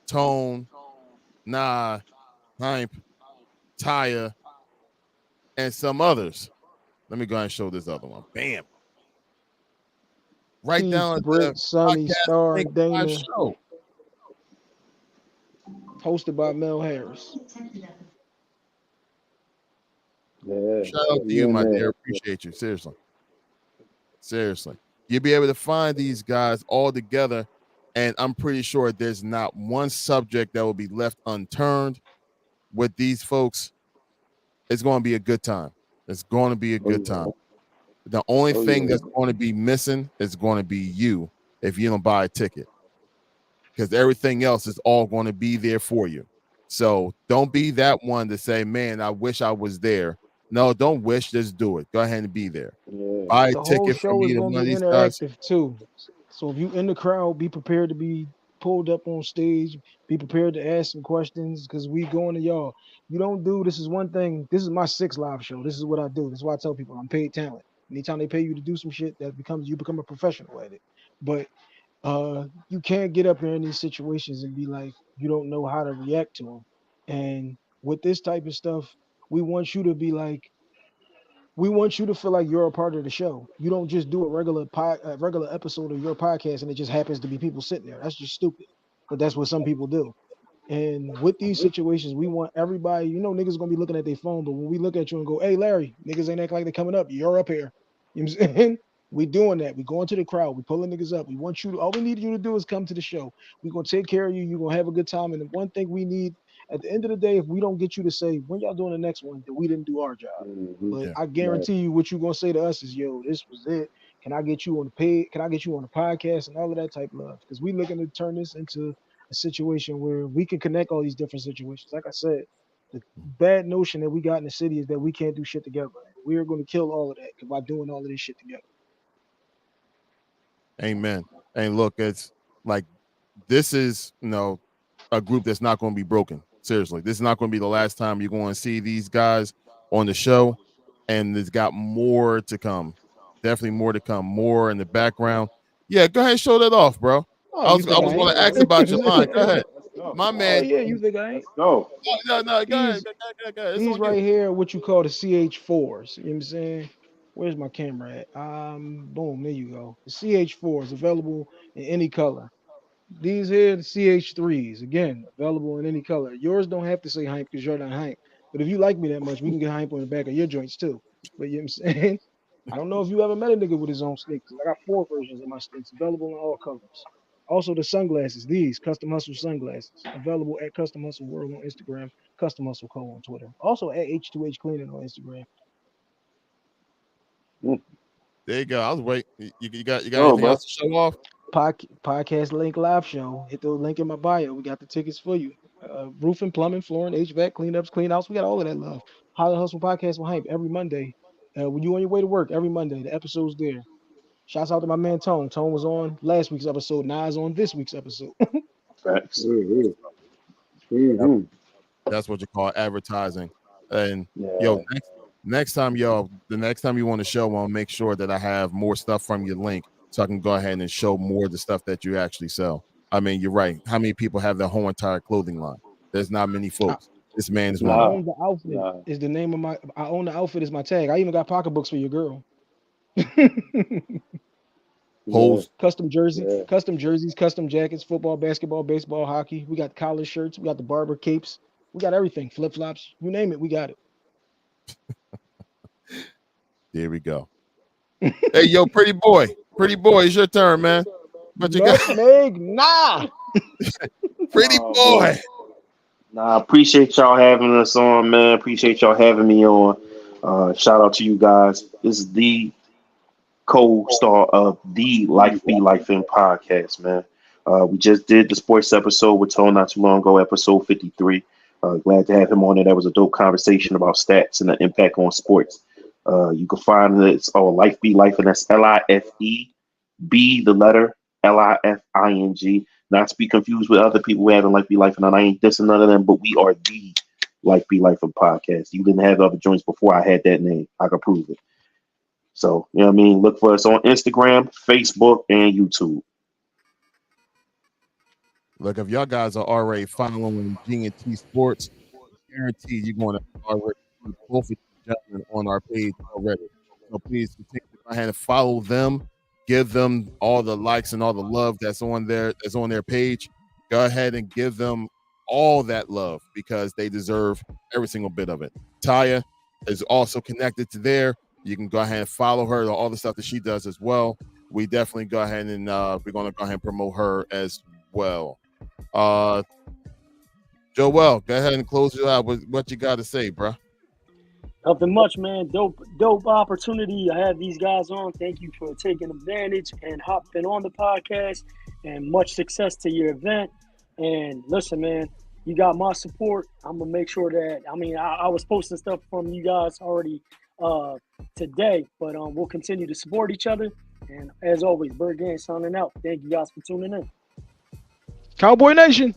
Tone, Nah, Hype, Taya, and some others. Let me go ahead and show this other one. Bam. Right Keith, down at the Britt, Sonny, podcast Star, link live Dana, show. hosted by Mel Harris. Yeah, Shout out to we you, in my there. dear. Appreciate you. Seriously. You'll be able to find these guys all together, and I'm pretty sure there's not one subject that will be left unturned with these folks. It's going to be a good time. It's going to be a Oh good yeah. time. The only Oh thing yeah. that's going to be missing is going to be you if you don't buy a ticket, because everything else is all going to be there for you. So don't be that one to say, man, I wish I was there. No, don't wish, just do it. Go ahead and be there. Yeah. Buy a The whole ticket for show me is to going to one of be these guys. interactive too. So if you in the crowd, be prepared to be pulled up on stage. Be prepared to ask some questions because we going to y'all. You don't do this is one thing. This is my sixth live show. This is what I do. This is why I tell people I'm paid talent. Anytime they pay you to do some shit, that becomes you become a professional at it. But you can't get up there in these situations and be like you don't know how to react to them. And with this type of stuff, we want you to be like we want you to feel like you're a part of the show. You don't just do a regular episode of your podcast and it just happens to be people sitting there. That's just stupid. But that's what some people do. And with these situations, we want everybody, niggas gonna be looking at their phone, but when we look at you and go, hey Larry, niggas ain't acting like they're coming up. You're up here. You know what I'm saying? We doing that. We going to the crowd. We pulling niggas up. We want you to all we need you to do is come to the show. We're gonna take care of you. You're gonna have a good time. And the one thing we need at the end of the day, if we don't get you to say when y'all doing the next one, then we didn't do our job. Mm-hmm. But Yeah. I Right. guarantee you what you're gonna say to us is, yo, this was it. Can I get you on the page? Can I get you on the podcast and all of that type of love? Because we looking to turn this into a situation where we can connect all these different situations. Like I said, the bad notion that we got in the city is that we can't do shit together. We are going to kill all of that by doing all of this shit together. Amen. And look, it's like this is a group that's not going to be broken. Seriously, this is not going to be the last time you're going to see these guys on the show, and there's got more to come. Definitely more to come. More in the background. Yeah, go ahead and show that off, bro. Oh, I you was I think was I going ain't? to ask Let's about your line. Go ahead, go. my Oh man. yeah, you think I ain't? Let's go. No. Go ahead. These Go ahead. It's these on you. right here, are what you call the CH4s. You know what I'm saying? Where's my camera at? Boom, there you go. The CH4 is available in any color. These here, the CH3s, again, available in any color. Yours don't have to say hype because you're not hype. But if you like me that much, we can get hype on the back of your joints too. But you know what I'm saying? I don't know if you ever met a nigga with his own sneakers. I got 4 versions of my sneakers available in all colors. Also, the sunglasses, these custom hustle sunglasses, available at Custom Hustle World on Instagram, Custom Hustle Co on Twitter. Also at H2H Cleaning on Instagram. Mm. There you go. I was waiting. You got Go, anything bro. else to show off? Podcast link live show. Hit the link in my bio. We got the tickets for you. Roofing, plumbing, flooring, HVAC, cleanups, clean outs. We got all of that love. How to Hustle Podcast with Hype every Monday. When you on your way to work every Monday, the episode's there. Shouts out to my man Tone. Tone was on last week's episode. Nas on this week's episode. Facts. Mm-hmm. Yep. Mm-hmm. That's what you call advertising. And yo, Yeah. next time, the next time you want to show, I'll make sure that I have more stuff from your link so I can go ahead and show more of the stuff that you actually sell. I mean, you're right. How many people have their whole entire clothing line? There's not many I, folks. This man is I one of Nah. them. own the outfit. Nah. Is the name of my. I own the outfit is my tag. I even got pocketbooks for your girl. Yeah. Holes. Yeah. Custom jerseys, custom jackets, football, basketball, baseball, hockey. We got collar shirts. We got the barber capes. We got everything. Flip flops. You name it, we got There we go. Hey, yo, pretty boy, it's your turn, man. What you got? Nutmeg, nah. Pretty Oh boy. boy. Nah, appreciate y'all having us on, man. Appreciate y'all having me on. Shout out to you guys. This is the co-star of the Life Be Life in podcast, man. We just did the sports episode with Tone not too long ago, episode 53. Glad to have him on there. That was a dope conversation about stats and the impact on sports. You can find it's Life Be Life, and that's LIFE, the letter LIFING. Not to be confused with other people who having Life Be Life, and I ain't dissing none of them, but we are the Life Be Life of podcast. You didn't have other joints before I had that name. I can prove it. So, you know what I mean? Look for us on Instagram, Facebook, and YouTube. Look, if y'all guys are already following G&T Sports, guaranteed you're going to already see both of you gentlemen on our page already. So please continue to go ahead and follow them, give them all the likes and all the love that's on their page. Go ahead and give them all that love because they deserve every single bit of it. Taya is also connected to there. You can go ahead and follow her, all the stuff that she does as well. We definitely go ahead and we're going to go ahead and promote her as well. Joel, go ahead and close it out with what you got to say, bro. Nothing much, man. Dope opportunity. I have these guys on. Thank you for taking advantage and hopping on the podcast. And much success to your event. And listen, man, you got my support. I'm gonna make sure that. I mean, I was posting stuff from you guys already today, but we'll continue to support each other. And as always, Bird Gang signing out. Thank you guys for tuning in. Cowboy Nation.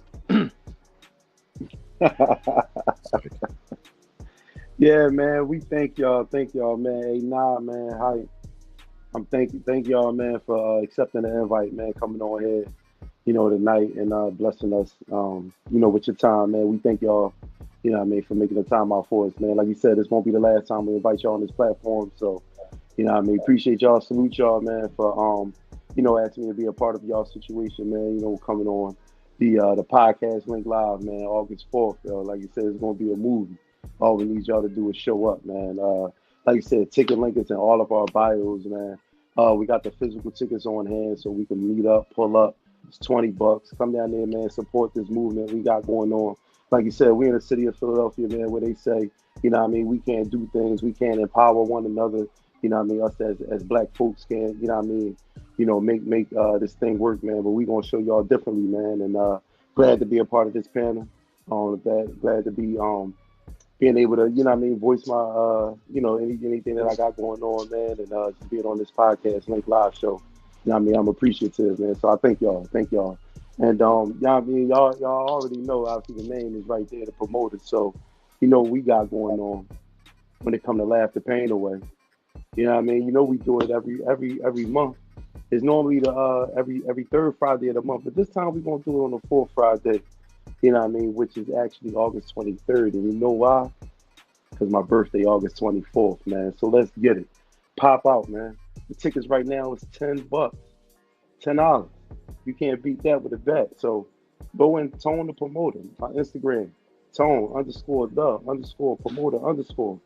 Yeah, man, we thank y'all. Thank y'all, man. Hey, nah, man. Hi. Thank y'all, man, for accepting the invite, man, coming on here, tonight and blessing us, with your time, man. We thank y'all, what I mean, for making the time out for us, man. Like you said, this won't be the last time we invite y'all on this platform. So, what I mean, appreciate y'all, salute y'all, man, for asking me to be a part of y'all situation, man. Coming on the podcast link live, man, August 4th. Like you said, it's gonna be a movie. All we need y'all to do is show up, man. Like you said, ticket link is in all of our bios, man. We got the physical tickets on hand so we can meet up, pull up. It's $20. Come down there, man. Support this movement we got going on. Like you said, we're in the city of Philadelphia, man, where they say, what I mean, we can't do things, we can't empower one another. What I mean, us as black folks can, what I mean, make this thing work, man. But we gonna show y'all differently, man. And glad to be a part of this panel. Glad to be being able to, what I mean, voice my anything that I got going on, man, and just being on this podcast link live show. What I mean, I'm appreciative, man. So I thank y'all. And y'all I mean, y'all already know, obviously the name is right there, the promoter. So what we got going on when it come to Laugh the Pain Away. You know what I mean? We do it every month. It's normally the every third Friday of the month, but this time we're gonna do it on the fourth Friday. You know what I mean? Which is actually August 23rd. And you know why? Because my birthday, August 24th, man. So let's get it. Pop out, man. The tickets right now is $10. $10. You can't beat that with a bet. So go and Tone the Promoter. My Instagram, Tone_the_promoter_.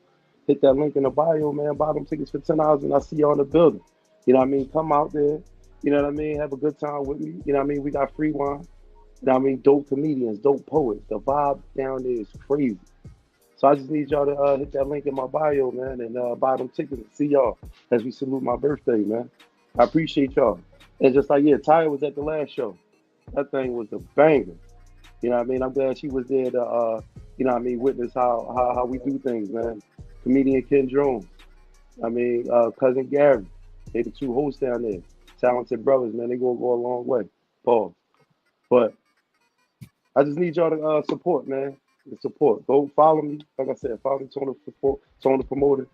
Hit that link in the bio, man. Buy them tickets for $10 and I'll see y'all in the building. You know what I mean? Come out there. You know what I mean? Have a good time with me. You know what I mean? We got free wine. You know what I mean? Dope comedians, dope poets. The vibe down there is crazy. So I just need y'all to hit that link in my bio, man, and buy them tickets and see y'all as we salute my birthday, man. I appreciate y'all. And just like, Tyra was at the last show. That thing was a banger. You know what I mean? I'm glad she was there to, witness how we do things, man. Comedian Ken Jones. I mean, Cousin Gary. They the two hosts down there. Talented brothers, man. They gonna go a long way. Pause. But I just need y'all to support, man. The support. Go follow me. Like I said, follow me, Tone the Promoter.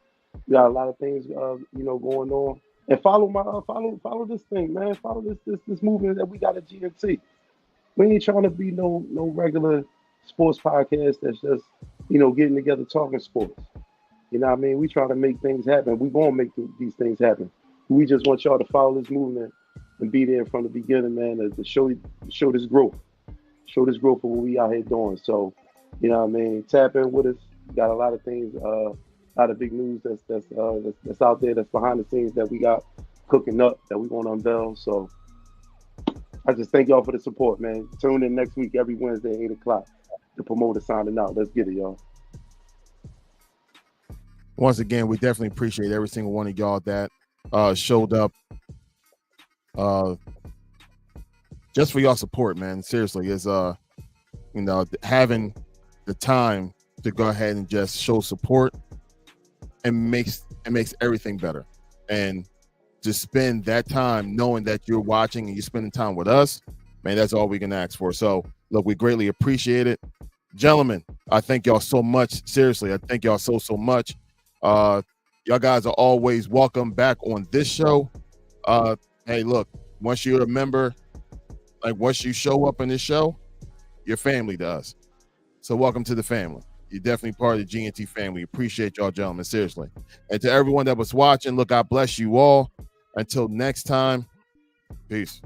We got a lot of things, going on. And follow my follow this thing, man. Follow this movement that we got at GMT. We ain't trying to be no regular sports podcast that's just getting together talking sports. You know what I mean? We try to make things happen. We gonna make these things happen. We just want y'all to follow this movement and be there from the beginning, man, to show this growth. Show this growth of what we out here doing. So, you know what I mean? Tap in with us. Got a lot of things, a lot of big news that's out there, that's behind the scenes that we got cooking up, that we gonna unveil. So I just thank y'all for the support, man. Tune in next week every Wednesday at 8:00. The Promoter signing out. Let's get it, y'all. Once again, we definitely appreciate every single one of y'all that showed up just for y'all support, man. Seriously, is having the time to go ahead and just show support and makes everything better. And to spend that time knowing that you're watching and you're spending time with us, man, that's all we can ask for. So look, we greatly appreciate it. Gentlemen, I thank y'all so much. Seriously, I thank y'all so much. Y'all guys are always welcome back on this show. Hey, look, once you're a member, like once you show up in this show, you're family to us. So welcome to the family. You're definitely part of the GNT family. Appreciate y'all, gentlemen, seriously. And to everyone that was watching, look, God bless you all. Until next time, peace.